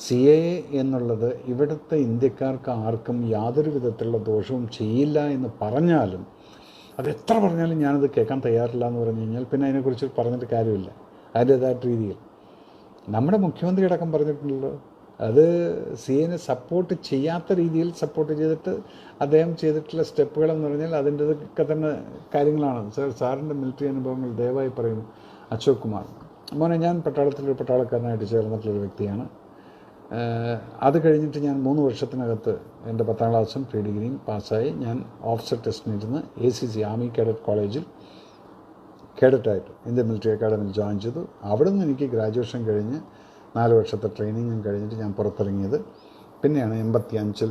CA എന്നുള്ളത് ഇവിടുത്തെ ഇന്ത്യക്കാർക്ക് ആർക്കും യാതൊരു വിധത്തിലുള്ള ദോഷവും ചെയ്യില്ല എന്ന് പറഞ്ഞാലും, അത് എത്ര പറഞ്ഞാലും ഞാനത് കേൾക്കാൻ തയ്യാറില്ല എന്ന് പറഞ്ഞു കഴിഞ്ഞാൽ പിന്നെ അതിനെക്കുറിച്ച് പറഞ്ഞിട്ട് കാര്യമില്ല. അതിൻ്റേതായിട്ട് രീതിയിൽ നമ്മുടെ മുഖ്യമന്ത്രി അടക്കം പറഞ്ഞിട്ടുണ്ടല്ലോ, അത് CAനെ സപ്പോർട്ട് ചെയ്യാത്ത രീതിയിൽ സപ്പോർട്ട് ചെയ്തിട്ട് അദ്ദേഹം ചെയ്തിട്ടുള്ള സ്റ്റെപ്പുകളെന്ന് പറഞ്ഞാൽ അതിൻ്റെതൊക്കെ തന്നെ കാര്യങ്ങളാണ്. സാറിൻ്റെ മിലിറ്ററി അനുഭവങ്ങൾ ദയവായി പറയുന്നു. അശോക് കുമാർ മോനെ, ഞാൻ പട്ടാളത്തിലൊരു പട്ടാളക്കാരനായിട്ട് ചേർന്നിട്ടുള്ളൊരു വ്യക്തിയാണ്. അത് കഴിഞ്ഞിട്ട് ഞാൻ 3 വർഷത്തിനകത്ത് എൻ്റെ 10ാം ക്ലാസ്സും പ്രീ ഡിഗ്രിയും പാസ്സായി. ഞാൻ ഓഫീസർ ടെസ്റ്റിനിരുന്ന് ACC ആർമി കേഡറ്റ് കോളേജിൽ കേഡറ്റായിട്ട് ഇന്ത്യൻ മിലിറ്ററി അക്കാഡമിയിൽ ജോയിൻ ചെയ്തു. അവിടെ നിന്ന് എനിക്ക് ഗ്രാജുവേഷൻ കഴിഞ്ഞ് 4 വർഷത്തെ ട്രെയിനിങ്ങും കഴിഞ്ഞിട്ട് ഞാൻ പുറത്തിറങ്ങിയത്. പിന്നെയാണ് 85-ൽ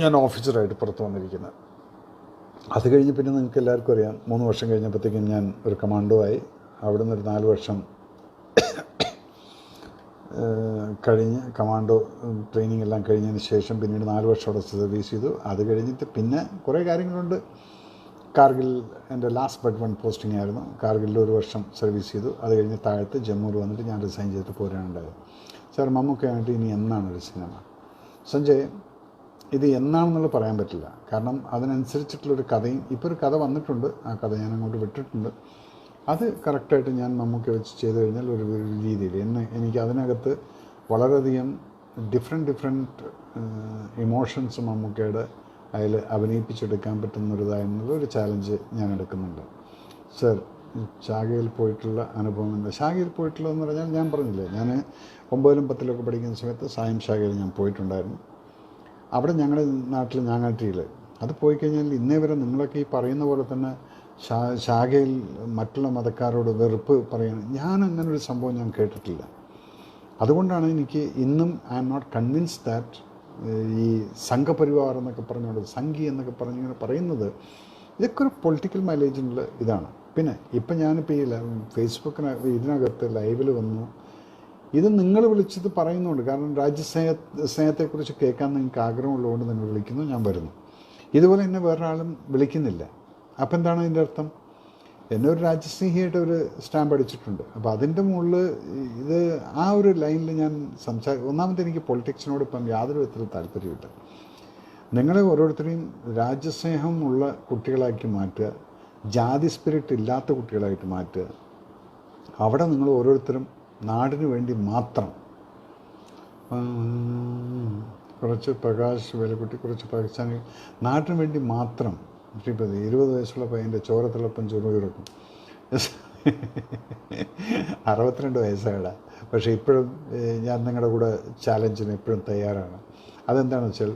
ഞാൻ ഓഫീസറായിട്ട് പുറത്ത് വന്നിരിക്കുന്നത്. അത് കഴിഞ്ഞ് പിന്നെ നിങ്ങൾക്ക് എല്ലാവർക്കും അറിയാം, 3 വർഷം കഴിഞ്ഞപ്പോഴത്തേക്കും ഞാൻ ഒരു കമാൻഡോ ആയി. അവിടെ നിന്നൊരു 4 വർഷം കഴിഞ്ഞ് കമാൻഡോ ട്രെയിനിങ് എല്ലാം കഴിഞ്ഞതിന് ശേഷം പിന്നീട് 4 വർഷം അവിടെ സർവീസ് ചെയ്തു. അത് കഴിഞ്ഞിട്ട് പിന്നെ കുറേ കാര്യങ്ങളുണ്ട്. കാർഗിൽ എൻ്റെ ലാസ്റ്റ് ബട്ട് 1 പോസ്റ്റിംഗ് ആയിരുന്നു. കാർഗിലിൽ 1 വർഷം സർവീസ് ചെയ്തു. അത് കഴിഞ്ഞ് താഴത്ത് ജമ്മുവിൽ വന്നിട്ട് ഞാൻ റിസൈൻ ചെയ്തിട്ട് പോരാനുണ്ടായത്. സാർ മമ്മൂക്കയായിട്ട് ഇനി എന്നാണ് ഒരു സിനിമ? സഞ്ജയ്, ഇത് എന്നാണെന്നുള്ളത് പറയാൻ പറ്റില്ല. കാരണം അതിനനുസരിച്ചിട്ടുള്ളൊരു കഥയും ഇപ്പോൾ ഒരു കഥ വന്നിട്ടുണ്ട്. ആ കഥ ഞാൻ അങ്ങോട്ട് വിട്ടിട്ടുണ്ട്. അത് കറക്റ്റായിട്ട് ഞാൻ മമ്മൂക്ക വെച്ച് ചെയ്ത് കഴിഞ്ഞാൽ ഒരു രീതിയിൽ എനിക്ക് അതിനകത്ത് വളരെയധികം ഡിഫറെൻറ്റ് ഇമോഷൻസ് മമ്മൂക്കയുടെ അതിൽ അഭിനയിപ്പിച്ചെടുക്കാൻ പറ്റുന്നൊരിതായെന്നുള്ളൊരു ചാലഞ്ച് ഞാൻ എടുക്കുന്നുണ്ട്. സർ, ശാഖയിൽ പോയിട്ടുള്ള അനുഭവം എന്താ? ശാഖയിൽ പോയിട്ടുള്ളതെന്ന് പറഞ്ഞാൽ ഞാൻ പറഞ്ഞില്ലേ, ഞാൻ 9ലും 10ലൊക്കെ പഠിക്കുന്ന സമയത്ത് സായം ശാഖയിൽ ഞാൻ പോയിട്ടുണ്ടായിരുന്നു. അവിടെ ഞങ്ങളുടെ നാട്ടിൽ ഞാങ്ങാട്ടിയിൽ അത് പോയി കഴിഞ്ഞാൽ ഇന്നേ വരെ നിങ്ങളൊക്കെ ഈ പറയുന്ന പോലെ തന്നെ ശാഖയിൽ മറ്റുള്ള മതക്കാരോട് വെറുപ്പ് പറയണം, ഞാൻ അങ്ങനൊരു സംഭവം ഞാൻ കേട്ടിട്ടില്ല. അതുകൊണ്ടാണ് എനിക്ക് ഇന്നും I'm not convinced that ഈ സംഘപരിവാർ എന്നൊക്കെ പറഞ്ഞുകൊണ്ട് സംഘി എന്നൊക്കെ പറഞ്ഞിങ്ങനെ പറയുന്നത് ഇതൊക്കെ ഒരു പൊളിറ്റിക്കൽ മൈലേജിനുള്ള ഇതാണ്. പിന്നെ ഇപ്പം ഞാനിപ്പോൾ ഈ ഇതിനകത്ത് ലൈവിൽ വന്നു, ഇത് നിങ്ങൾ വിളിച്ചത് പറയുന്നുണ്ട്. കാരണം സ്നേഹത്തെക്കുറിച്ച് കേൾക്കാൻ നിങ്ങൾക്ക് ആഗ്രഹമുള്ളതുകൊണ്ട് നിങ്ങൾ വിളിക്കുന്നു, ഞാൻ വരുന്നു. ഇതുപോലെ എന്നെ വേറൊരാളും വിളിക്കുന്നില്ല. അപ്പം എന്താണ് അതിൻ്റെ അർത്ഥം? എന്നെ ഒരു രാജ്യസ്നേഹിയായിട്ട് ഒരു സ്റ്റാമ്പ് അടിച്ചിട്ടുണ്ട്. അപ്പോൾ അതിൻ്റെ മുകളിൽ ഇത് ആ ഒരു ലൈനിൽ ഞാൻ ഒന്നാമത്തെ എനിക്ക് പൊളിറ്റിക്സിനോട് ഇപ്പം യാതൊരു വിധത്തിലും താല്പര്യമില്ല. നിങ്ങളെ ഓരോരുത്തരെയും രാജ്യസ്നേഹമുള്ള കുട്ടികളാക്കി മാറ്റുക, ജാതി സ്പിരിറ്റ് ഇല്ലാത്ത കുട്ടികളായിട്ട് മാറ്റുക. അവിടെ നിങ്ങൾ ഓരോരുത്തരും നാടിന് വേണ്ടി മാത്രം, കുറച്ച് പ്രകാശ് വേലക്കുട്ടി, കുറച്ച് പാകിസ്ഥാനി, നാട്ടിന് വേണ്ടി മാത്രം 20 വയസ്സുള്ള പയ്യൻ്റെ ചോരത്തിളപ്പം ചുരുക്കും 62 വയസ്സായടാ. പക്ഷേ ഇപ്പോഴും ഞാൻ നിങ്ങളുടെ കൂടെ ചാലഞ്ചിന് എപ്പോഴും തയ്യാറാണ്. അതെന്താണെന്ന് വെച്ചാൽ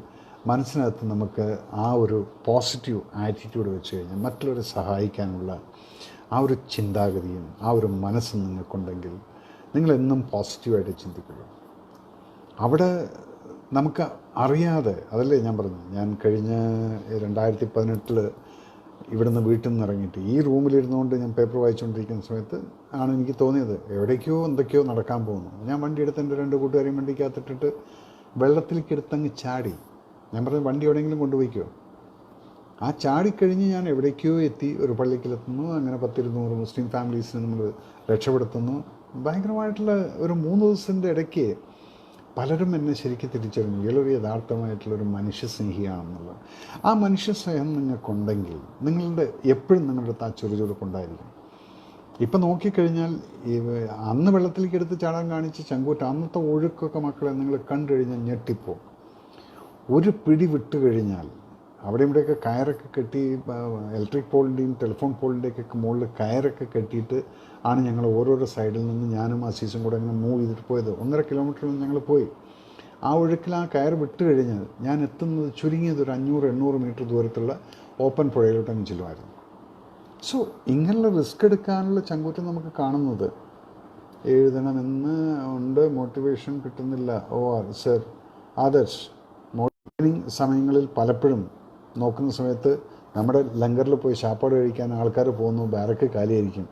മനസ്സിനകത്ത് നമുക്ക് ആ ഒരു പോസിറ്റീവ് ആറ്റിറ്റ്യൂഡ് വെച്ച് കഴിഞ്ഞാൽ മറ്റുള്ളവരെ സഹായിക്കാനുള്ള ആ ഒരു ചിന്താഗതിയും ആ ഒരു മനസ്സും നിങ്ങൾക്കുണ്ടെങ്കിൽ നിങ്ങളെന്നും പോസിറ്റീവായിട്ട് ചിന്തിക്കുക. അവിടെ നമുക്ക് അറിയാതെ, അതല്ലേ ഞാൻ പറഞ്ഞു, ഞാൻ കഴിഞ്ഞ 2018 ഇവിടുന്ന് വീട്ടിൽ നിന്ന് ഇറങ്ങിയിട്ട് ഈ റൂമിലിരുന്നുകൊണ്ട് ഞാൻ പേപ്പർ വായിച്ചുകൊണ്ടിരിക്കുന്ന സമയത്ത് ആണ് എനിക്ക് തോന്നിയത് എവിടേക്കോ എന്തൊക്കെയോ നടക്കാൻ പോകുന്നു. ഞാൻ വണ്ടി എടുത്ത് എൻ്റെ 2 കൂട്ടുകാരെയും വണ്ടിക്കകത്തിട്ടിട്ട് വെള്ളത്തിലേക്ക് എടുത്തങ്ങ് ചാടി. ഞാൻ പറഞ്ഞു, വണ്ടി എവിടെയെങ്കിലും കൊണ്ടുപോയിക്കോ. ആ ചാടിക്കഴിഞ്ഞ് ഞാൻ എവിടേക്കോ എത്തി, ഒരു പള്ളിക്കലെത്തുന്നു. അങ്ങനെ 10-200 മുസ്ലിം ഫാമിലീസിനെ നമ്മൾ രക്ഷപ്പെടുത്തുന്നു. ഭയങ്കരമായിട്ടുള്ള ഒരു 3 ദിവസത്തിൻ്റെ ഇടയ്ക്ക് പലരും എന്നെ ശരിക്കും തിരിച്ചറിഞ്ഞു ഇയാളൊരു യഥാർത്ഥമായിട്ടുള്ളൊരു മനുഷ്യസ്നേഹിയാണെന്നുള്ളത്. ആ മനുഷ്യസ്നേഹം നിങ്ങൾക്കുണ്ടെങ്കിൽ നിങ്ങളുടെ എപ്പോഴും നിങ്ങളുടെ അടുത്ത് ആ ചുറുചുറുക്കുണ്ടായിരിക്കും. ഇപ്പം നോക്കിക്കഴിഞ്ഞാൽ ഈ അന്ന് വെള്ളത്തിലേക്ക് എടുത്ത് ചാടാൻ കാണിച്ച് ചങ്കൂറ്റ അന്നത്തെ ഒഴുക്കൊക്കെ മക്കളെ നിങ്ങൾ കണ്ടു കഴിഞ്ഞാൽ ഞെട്ടിപ്പോവും. ഒരു പിടി വിട്ട് കഴിഞ്ഞാൽ അവിടെ ഇവിടെയൊക്കെ കയറൊക്കെ കെട്ടി ഇലക്ട്രിക് പോളിൻ്റെയും ടെലിഫോൺ പോളിൻ്റെയൊക്കെ മുകളിൽ കയറൊക്കെ കെട്ടിയിട്ട് ആണ് ഞങ്ങൾ ഓരോരോ സൈഡിൽ നിന്ന് ഞാനും അസീസും കൂടെ ഇങ്ങനെ മൂവ് ചെയ്തിട്ട് പോയത്. 1.5 കിലോമീറ്ററിൽ ഞങ്ങൾ പോയി. ആ ഒഴുക്കിൽ ആ കയർ വിട്ട് കഴിഞ്ഞാൽ ഞാൻ എത്തുന്നത് ചുരുങ്ങിയത് ഒരു 500-800 മീറ്റർ ദൂരത്തുള്ള ഓപ്പൺ പുഴയിലോട്ടങ്ങ് ചെല്ലുമായിരുന്നു. സോ ഇങ്ങനെയുള്ള റിസ്ക് എടുക്കാനുള്ള ചങ്കൂറ്റം നമുക്ക് കാണുന്നത് എഴുതണമെന്ന് ഉണ്ട്, മോട്ടിവേഷൻ കിട്ടുന്നില്ല. സർ ആദർശ്, മോട്ടിവേറ്റിംഗ് സമയങ്ങളിൽ പലപ്പോഴും നോക്കുന്ന സമയത്ത് നമ്മുടെ ലങ്കറിൽ പോയി ശാപ്പാട് കഴിക്കാൻ ആൾക്കാർ പോകുന്നു, ബാരക്ക് കാലിയായിരിക്കും.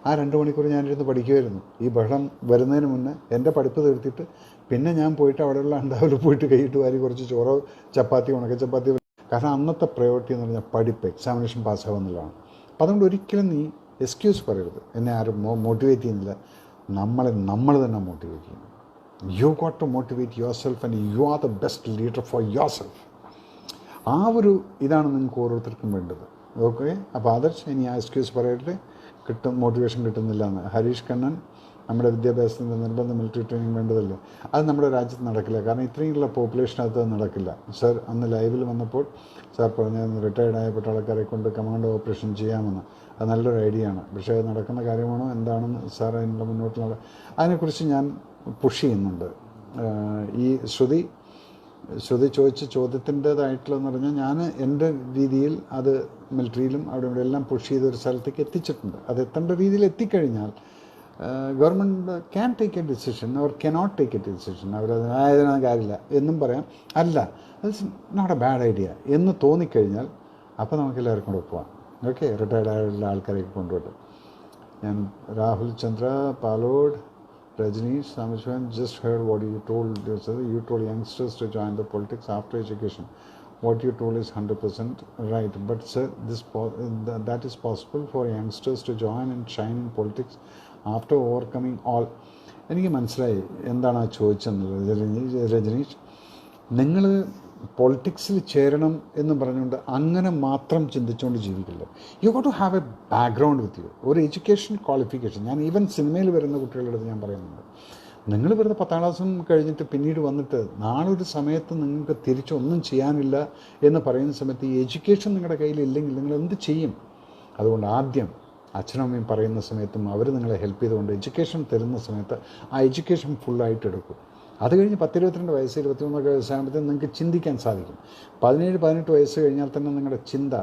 ആ 2 മണിക്കൂർ ഞാനിരുന്ന് പഠിക്കുമായിരുന്നു. ഈ ബഹളം വരുന്നതിന് മുന്നേ എൻ്റെ പഠിപ്പ് തീർത്തിട്ട് പിന്നെ ഞാൻ പോയിട്ട് അവിടെയുള്ള അണ്ടാവിൽ പോയിട്ട് കൈയിട്ട് വാരി കുറച്ച് ചോറോ ചപ്പാത്തി ഉണക്ക ചപ്പാത്തി. കാരണം അന്നത്തെ പ്രയോറിറ്റി എന്ന് പറഞ്ഞാൽ പഠിപ്പ്, എക്സാമിനേഷൻ പാസ്സാവുക എന്നുള്ളതാണ്. അപ്പം അതുകൊണ്ട് ഒരിക്കലും നീ എക്സ്ക്യൂസ് പറയരുത്. എന്നെ ആരും മോട്ടിവേറ്റ് ചെയ്യുന്നില്ല. നമ്മൾ തന്നെ മോട്ടിവേറ്റ് ചെയ്യണം. You got to motivate yourself and you are the best leader for yourself. ആ ഒരു ഇതാണ് നിങ്ങൾക്ക് ഓരോരുത്തർക്കും വേണ്ടത്. ഓക്കെ, അപ്പോൾ ആദർശ് ഇനി ആ എക്സ്ക്യൂസ് പറയട്ടെ, മോട്ടിവേഷൻ കിട്ടുന്നില്ല എന്ന്. ഹരീഷ് കണ്ണൻ, നമ്മുടെ വിദ്യാഭ്യാസത്തിൻ്റെ നിർബന്ധ മിലിറ്ററി ട്രെയിനിങ് വേണ്ടതല്ലേ? അത് നമ്മുടെ രാജ്യത്ത് നടക്കില്ല. കാരണം ഇത്രയുള്ള പോപ്പുലേഷനകത്ത് അത് നടക്കില്ല. സർ അന്ന് ലൈവിൽ വന്നപ്പോൾ സാർ പറഞ്ഞായിരുന്നു റിട്ടയർഡായ പട്ടാളക്കാരെ കൊണ്ട് കമാൻഡോ ഓപ്പറേഷൻ ചെയ്യാമെന്ന്. അത് നല്ലൊരു ഐഡിയ ആണ്. പക്ഷേ അത് നടക്കുന്ന കാര്യമാണോ എന്താണെന്ന് സാർ അതിനുള്ള മുന്നോട്ടുള്ള അതിനെക്കുറിച്ച് ഞാൻ പുഷ് ചെയ്യുന്നുണ്ട്. ഈ ശ്രുതി ചോദിച്ച ചോദ്യത്തിൻ്റേതായിട്ടുള്ളതെന്ന് പറഞ്ഞാൽ ഞാൻ എൻ്റെ രീതിയിൽ അത് മിലിറ്ററിയിലും അവിടെ ഇവിടെ എല്ലാം പുഷ് ചെയ്ത ഒരു സ്ഥലത്തേക്ക് എത്തിച്ചിട്ടുണ്ട്. അത് എത്തേണ്ട രീതിയിൽ എത്തിക്കഴിഞ്ഞാൽ government can take a decision or cannot take a decision. അവരതിനായതിനൊന്നും കാര്യമില്ല എന്നും പറയാം. അല്ല, that's not a bad idea എന്ന് തോന്നിക്കഴിഞ്ഞാൽ അപ്പോൾ നമുക്കെല്ലാവർക്കും കൂടെ പോവാം. ഓക്കെ, റിട്ടയർഡായുള്ള ആൾക്കാരെയൊക്കെ കൊണ്ടുപോയിട്ട്. ഞാൻ Rahul Chandra Palode, Rajneesh Samashwan, just heard what you told. You told youngsters to join the politics after education. What you told is 100% right. But sir, that is possible for youngsters to join and shine in politics after overcoming all. എനിക്ക് മനസ്സിലായി എന്താണ് ആ ചോദിച്ചെന്നുള്ളത്. രജനീഷ്, നിങ്ങൾ പൊളിറ്റിക്സിൽ ചേരണം എന്ന് പറഞ്ഞുകൊണ്ട് അങ്ങനെ മാത്രം ചിന്തിച്ചുകൊണ്ട് ജീവിക്കില്ല. You got to have a background with you, ഒരു എഡ്യൂക്കേഷൻ ക്വാളിഫിക്കേഷൻ. ഞാൻ ഈവൻ സിനിമയിൽ വരുന്ന കുട്ടികളുടെ അടുത്ത് ഞാൻ പറയുന്നുണ്ട്, നിങ്ങൾ വെറുതെ 10ാം ക്ലാസ്സും കഴിഞ്ഞിട്ട് പിന്നീട് വന്നിട്ട് നാളെ ഒരു സമയത്ത് നിങ്ങൾക്ക് തിരിച്ചൊന്നും ചെയ്യാനില്ല എന്ന് പറയുന്ന സമയത്ത് ഈ എഡ്യൂക്കേഷൻ നിങ്ങളുടെ കയ്യിലില്ലെങ്കിൽ നിങ്ങൾ എന്ത് ചെയ്യും? അതുകൊണ്ട് ആദ്യം അച്ഛനും അമ്മയും പറയുന്ന സമയത്തും അവർ നിങ്ങളെ ഹെൽപ്പ് ചെയ്തുകൊണ്ട് എഡ്യൂക്കേഷൻ തരുന്ന സമയത്ത് ആ എഡ്യൂക്കേഷൻ ഫുള്ളായിട്ട് എടുക്കും. അത് കഴിഞ്ഞ് 10-22 വയസ്സ് 21 വയസ്സാകുമ്പോഴത്തേക്കും നിങ്ങൾക്ക് ചിന്തിക്കാൻ സാധിക്കും. 17-18 വയസ്സ് കഴിഞ്ഞാൽ തന്നെ നിങ്ങളുടെ ചിന്ത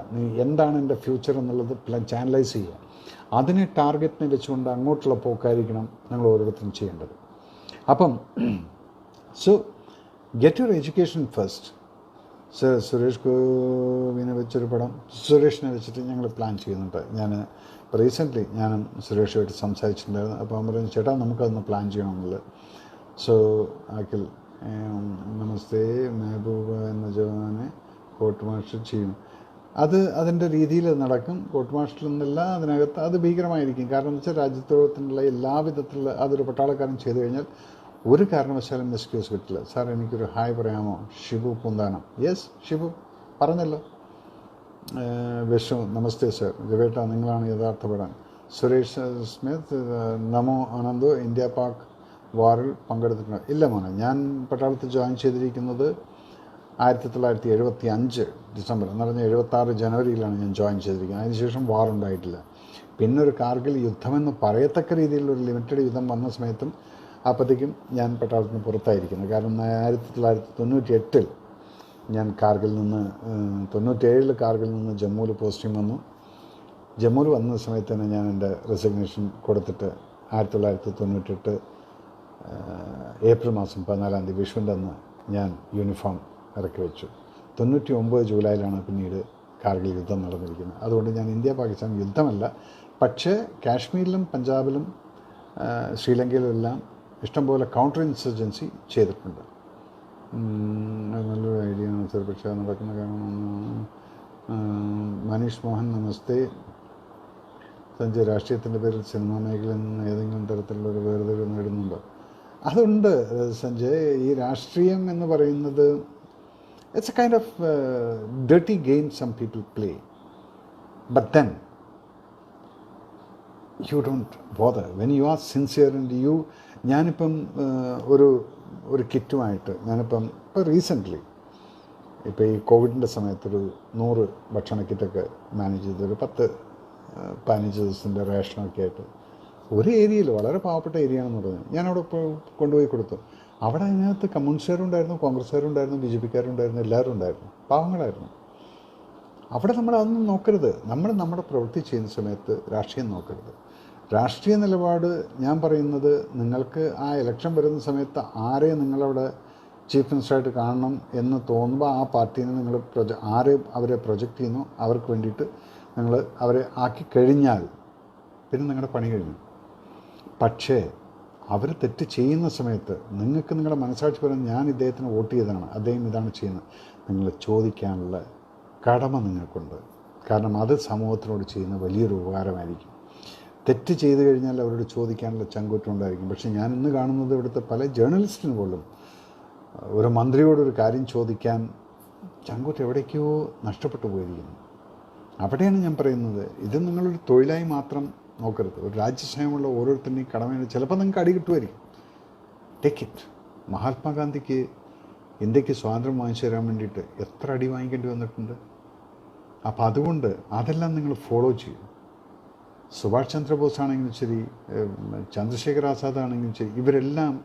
എന്താണ് എൻ്റെ ഫ്യൂച്ചർ എന്നുള്ളത് ചാനലൈസ് ചെയ്യുക. അതിനെ ടാർഗറ്റിനെ വെച്ചുകൊണ്ട് അങ്ങോട്ടുള്ള പോക്കായിരിക്കണം നിങ്ങൾ ഓരോരുത്തരും ചെയ്യേണ്ടത്. അപ്പം so get your education first. Suresh ഗോപിനെ വെച്ചൊരു പടം സുരേഷിനെ വെച്ചിട്ട് ഞങ്ങൾ പ്ലാൻ ചെയ്യുന്നുണ്ട്. ഞാൻ റീസെൻ്റ്ലി ഞാനും സുരേഷുമായിട്ട് സംസാരിച്ചിട്ടുണ്ടായിരുന്നു. അപ്പോൾ അവൻ പറഞ്ഞു, ചേട്ടാ നമുക്കതൊന്ന് പ്ലാൻ ചെയ്യണമെന്നുള്ളത്. സോ അഖിൽ, നമസ്തേ, മെഹബൂബ എന്ന ജവാനെ കോർട്ട് മാർഷൽ ചെയ്യും. അതിൻ്റെ രീതിയിൽ നടക്കും. കോർട്ട് മാർഷൽ എന്നല്ല, അതിനകത്ത് അത് ഭീകരമായിരിക്കും. കാരണം എന്ന് വെച്ചാൽ രാജ്യദ്രോഹത്തിനുള്ള എല്ലാവിധത്തിലുള്ള അതൊരു പട്ടാളക്കാരൻ ചെയ്തു കഴിഞ്ഞാൽ ഒരു കാരണവശാലും എക്സ്ക്യൂസ് കിട്ടില്ല. സാർ എനിക്കൊരു ഹായ് പറയാമോ? ഷിബു പൂന്താനം. യെസ് ഷിബു, പറഞ്ഞല്ലോ. വിഷു, നമസ്തേ സർ. രവേട്ട, നിങ്ങളാണ് യഥാർത്ഥ പടാൻ. സുരേഷ് സ്മിത്ത്, നമോ ആനന്ദോ, ഇന്ത്യ പാക് വാറിൽ പങ്കെടുത്തിട്ടുണ്ട്. ഇല്ല മോനെ, ഞാൻ പട്ടാളത്തിൽ ജോയിൻ ചെയ്തിരിക്കുന്നത് 1975 ഡിസംബർ എന്ന് പറഞ്ഞാൽ 76 ജനുവരിയിലാണ് ഞാൻ ജോയിൻ ചെയ്തിരിക്കുന്നത്. അതിനുശേഷം വാറുണ്ടായിട്ടില്ല. പിന്നെ ഒരു കാർഗിൽ യുദ്ധമെന്ന് പറയത്തക്ക രീതിയിലൊരു ലിമിറ്റഡ് യുദ്ധം വന്ന സമയത്തും അപ്പോഴത്തേക്കും ഞാൻ പട്ടാളത്തിന് പുറത്തായിരിക്കുന്നത്. കാരണം 1998 ഞാൻ കാർഗിൽ നിന്ന് 97 കാർഗിൽ നിന്ന് ജമ്മുവിൽ പോസ്റ്റിംഗ് വന്നു. ജമ്മുവിൽ വന്ന സമയത്ത് തന്നെ ഞാൻ എൻ്റെ റെസിഗ്നേഷൻ കൊടുത്തിട്ട് 1998 ഏപ്രിൽ മാസം 14 വിഷുവിൻ്റെ അന്ന് ഞാൻ യൂണിഫോം ഇറക്കി വെച്ചു. 99 ജൂലൈയിലാണ് പിന്നീട് കാർഗിൽ യുദ്ധം നടന്നിരിക്കുന്നത്. അതുകൊണ്ട് ഞാൻ ഇന്ത്യ പാകിസ്ഥാൻ യുദ്ധമല്ല, പക്ഷേ കാശ്മീരിലും പഞ്ചാബിലും ശ്രീലങ്കയിലെല്ലാം ഇഷ്ടംപോലെ കൗണ്ടർ ഇൻസർജൻസി ചെയ്തിട്ടുണ്ട്. നല്ലൊരു ഐഡിയ ആണ് സർ, പക്ഷേ അത് നടക്കുന്ന കാരണം. മനീഷ് മോഹൻ, നമസ്തേ. സഞ്ജയ്, രാഷ്ട്രീയത്തിൻ്റെ പേരിൽ സിനിമാ മേഖലയിൽ നിന്ന് ഏതെങ്കിലും തരത്തിലുള്ളൊരു വേർതിരിവ് നേടുന്നുണ്ടോ? അതുണ്ട് സഞ്ജയ്. ഈ രാഷ്ട്രീയം എന്ന് പറയുന്നത് it's a kind of dirty game some people play. But then you don't bother when you are sincere and you. ഞാനിപ്പം ഒരു കിറ്റുമായിട്ട് ഞാനിപ്പം റീസെൻ്റ്ലി ഇപ്പോൾ ഈ കോവിഡിൻ്റെ സമയത്തൊരു 100 ഭക്ഷണ കിറ്റൊക്കെ മാനേജ് ചെയ്ത് ഒരു 10-15 ദിവസത്തിൻ്റെ റേഷനൊക്കെ ആയിട്ട് ഒരു ഏരിയയിൽ, വളരെ പാവപ്പെട്ട ഏരിയ ആണെന്ന് പറഞ്ഞു, ഞാനവിടെ കൊണ്ടുപോയി കൊടുത്തു. അവിടെ അതിനകത്ത് കമ്മ്യൂണിസ്റ്റുകാരുണ്ടായിരുന്നു, കോൺഗ്രസ്സുകാരുണ്ടായിരുന്നു, ബി ജെ പിക്കാരുണ്ടായിരുന്നു, എല്ലാവരും ഉണ്ടായിരുന്നു, പാവങ്ങളായിരുന്നു. അവിടെ നമ്മൾ അതൊന്നും നോക്കരുത്. നമ്മൾ നമ്മുടെ പ്രവൃത്തി ചെയ്യുന്ന സമയത്ത് രാഷ്ട്രീയം നോക്കരുത്. രാഷ്ട്രീയ നിലപാട് ഞാൻ പറയുന്നത്, നിങ്ങൾക്ക് ആ ഇലക്ഷൻ വരുന്ന സമയത്ത് ആരെ നിങ്ങളവിടെ ചീഫ് മിനിസ്റ്ററായിട്ട് കാണണം എന്ന് തോന്നുമ്പോൾ ആ പാർട്ടീനെ നിങ്ങൾ ആരെ അവരെ പ്രൊജക്റ്റ് ചെയ്യുന്നു അവർക്ക് വേണ്ടിയിട്ട് നിങ്ങൾ അവരെ ആക്കി കഴിഞ്ഞാൽ പിന്നെ നിങ്ങളുടെ പണി കഴിഞ്ഞു. പക്ഷേ അവർ തെറ്റ് ചെയ്യുന്ന സമയത്ത് നിങ്ങൾക്ക് നിങ്ങളുടെ മനസ്സാക്ഷി പറയുന്നത് ഞാൻ ഇദ്ദേഹത്തിന് വോട്ട് ചെയ്തതാണ്, അദ്ദേഹം ഇതാണ് ചെയ്യുന്നത്, നിങ്ങൾ ചോദിക്കാനുള്ള കടമ നിങ്ങൾക്കുണ്ട്. കാരണം അത് സമൂഹത്തിനോട് ചെയ്യുന്ന വലിയൊരു ഉപകാരമായിരിക്കും. തെറ്റ് ചെയ്തു കഴിഞ്ഞാൽ അവരോട് ചോദിക്കാനുള്ള ചങ്കൂറ്റം ഉണ്ടായിരിക്കും. പക്ഷേ ഞാൻ ഇന്ന് കാണുന്നത് ഇവിടുത്തെ പല ജേർണലിസ്റ്റിന് പോലും ഒരു മന്ത്രിയോടൊരു കാര്യം ചോദിക്കാൻ ചങ്കൂറ്റം എവിടേക്കോ നഷ്ടപ്പെട്ടു പോയിരിക്കുന്നു. അവിടെയാണ് ഞാൻ പറയുന്നത്, ഇത് നിങ്ങളൊരു തൊഴിലായി മാത്രം നോക്കരുത്. ഒരു രാജ്യസ്നേഹമുള്ള ഓരോരുത്തരുടെയും കടമയാണ്. ചിലപ്പോൾ നിങ്ങൾക്ക് അടി കിട്ടുമായിരിക്കും, ടേക്ക് ഇറ്റ്. മഹാത്മാഗാന്ധിക്ക് ഇന്ത്യക്ക് സ്വാതന്ത്ര്യം വാങ്ങിച്ചു തരാൻ വേണ്ടിയിട്ട് എത്ര അടി വാങ്ങിക്കേണ്ടി വന്നിട്ടുണ്ട്. അപ്പോൾ അതുകൊണ്ട് അതെല്ലാം നിങ്ങൾ ഫോളോ ചെയ്യും. സുഭാഷ് ചന്ദ്രബോസ് ആണെങ്കിലും ശരി, ചന്ദ്രശേഖർ ആസാദ് ആണെങ്കിലും ശരി, ഇവരെല്ലാം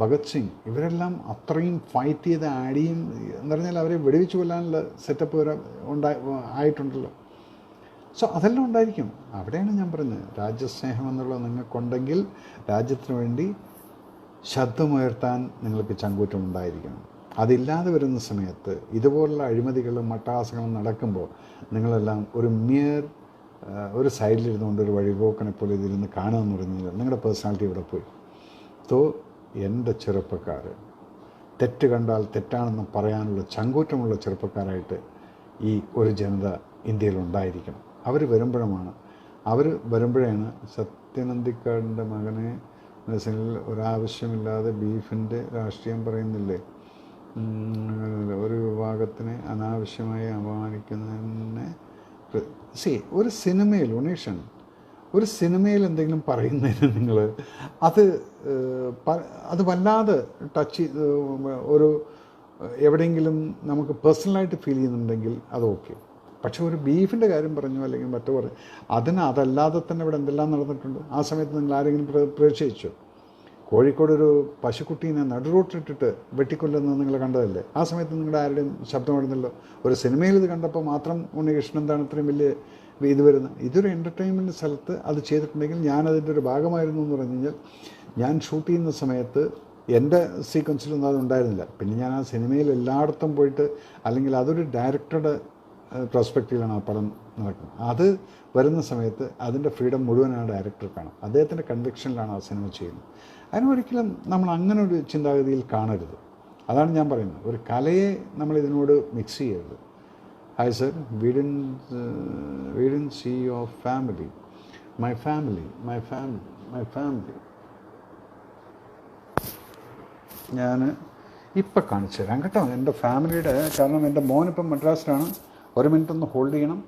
ഭഗത് സിംഗ്, ഇവരെല്ലാം അത്രയും ഫൈറ്റ് ചെയ്ത് അടിയും എന്ന് പറഞ്ഞാൽ അവരെ വെടിവെച്ച് കൊല്ലാനുള്ള സെറ്റപ്പ് വരെ ആയിട്ടുണ്ടല്ലോ. സോ അതെല്ലാം ഉണ്ടായിരിക്കും. അവിടെയാണ് ഞാൻ പറഞ്ഞത്, രാജ്യസ്നേഹം എന്നുള്ളത് നിങ്ങൾക്കുണ്ടെങ്കിൽ രാജ്യത്തിന് വേണ്ടി ശബ്ദമുയർത്താൻ നിങ്ങൾക്ക് ചങ്കൂറ്റം ഉണ്ടായിരിക്കണം. അതില്ലാതെ വരുന്ന സമയത്ത് ഇതുപോലുള്ള അഴിമതികളും മട്ടഹാസങ്ങളും നടക്കുമ്പോൾ നിങ്ങളെല്ലാം ഒരു സൈഡിലിരുന്നുകൊണ്ട് ഒരു വഴിപോക്കനെ പോലെ ഇതിരുന്ന് കാണുകയെന്ന് പറഞ്ഞാൽ നിങ്ങളുടെ പേഴ്സണാലിറ്റി ഇവിടെ പോയി. സോ എൻ്റെ ചെറുപ്പക്കാർ, തെറ്റ് കണ്ടാൽ തെറ്റാണെന്ന് പറയാനുള്ള ചങ്കൂറ്റമുള്ള ചെറുപ്പക്കാരായിട്ട് ഈ ഒരു ജനത ഇന്ത്യയിലുണ്ടായിരിക്കണം. അവർ വരുമ്പോഴാണ് സത്യനന്ദിക്കാടിൻ്റെ മകനെ മനസ്സിൽ ഒരാവശ്യമില്ലാതെ ബീഫിൻ്റെ രാഷ്ട്രീയം പറയുന്നില്ലേ, ഒരു വിഭാഗത്തിനെ അനാവശ്യമായി അപമാനിക്കുന്നതിനെ ഒരു സിനിമയിൽ ഉണ്ണീഷൻ ഒരു സിനിമയിൽ എന്തെങ്കിലും പറയുന്നതിന് നിങ്ങൾ അത് വല്ലാതെ ടച്ച് എവിടെയെങ്കിലും നമുക്ക് പേഴ്സണലായിട്ട് ഫീൽ ചെയ്യുന്നുണ്ടെങ്കിൽ അത് ഓക്കെ. പക്ഷേ ഒരു ബീഫിൻ്റെ കാര്യം പറഞ്ഞു അല്ലെങ്കിൽ മറ്റു പറഞ്ഞു അതല്ലാതെ തന്നെ ഇവിടെ എന്തെല്ലാം നടന്നിട്ടുണ്ട്. ആ സമയത്ത് നിങ്ങൾ ആരെങ്കിലും പ്രേക്ഷിച്ചോ? കോഴിക്കോടൊരു പശുക്കുട്ടീനെ നടുറോട്ടിട്ടിട്ട് വെട്ടിക്കൊല്ലുന്നത് നിങ്ങൾ കണ്ടതല്ലേ? ആ സമയത്ത് നിങ്ങളുടെ ആരുടെയും ശബ്ദമായിരുന്നല്ലോ. ഒരു സിനിമയിൽ ഇത് കണ്ടപ്പോൾ മാത്രം ഉണ്ണികൃഷ്ണൻ എന്താണ് ഇത്രയും വലിയ ഇത് വരുന്നത്? ഇതൊരു എൻ്റർടൈൻമെൻറ്റ് സ്ഥലത്ത് അത് ചെയ്തിട്ടുണ്ടെങ്കിൽ ഞാനതിൻ്റെ ഒരു ഭാഗമായിരുന്നു എന്ന് പറഞ്ഞു കഴിഞ്ഞാൽ, ഞാൻ ഷൂട്ട് ചെയ്യുന്ന സമയത്ത് എൻ്റെ സീക്വൻസിലൊന്നും അതുണ്ടായിരുന്നില്ല. പിന്നെ ഞാൻ ആ സിനിമയിൽ എല്ലായിടത്തും പോയിട്ട്, അല്ലെങ്കിൽ അതൊരു ഡയറക്ടറുടെ പെർസ്പെക്റ്റീവിലാണ് ആ പടം നടക്കുന്നത്. അത് വരുന്ന സമയത്ത് അതിൻ്റെ ഫ്രീഡം മുഴുവൻ ആ ഡയറക്ടർ കാണും. അദ്ദേഹത്തിൻ്റെ കൺവിക്ഷനിലാണ് ആ സിനിമ ചെയ്യുന്നത്. അതിനൊരിക്കലും നമ്മൾ അങ്ങനെ ഒരു ചിന്താഗതിയിൽ കാണരുത്. അതാണ് ഞാൻ പറയുന്നത്, ഒരു കലയെ നമ്മൾ ഇതിനോട് മിക്സ് ചെയ്യരുത്. Hi sir, we didn't see your family. My family. ഞാൻ ഇപ്പം കാണിച്ചു തരാം കേട്ടോ എൻ്റെ ഫാമിലിയുടെ. കാരണം എൻ്റെ മോനിപ്പം മദ്രാസിലാണ്. ഒരു മിനിറ്റ് ഒന്ന് ഹോൾഡ് ചെയ്യണം.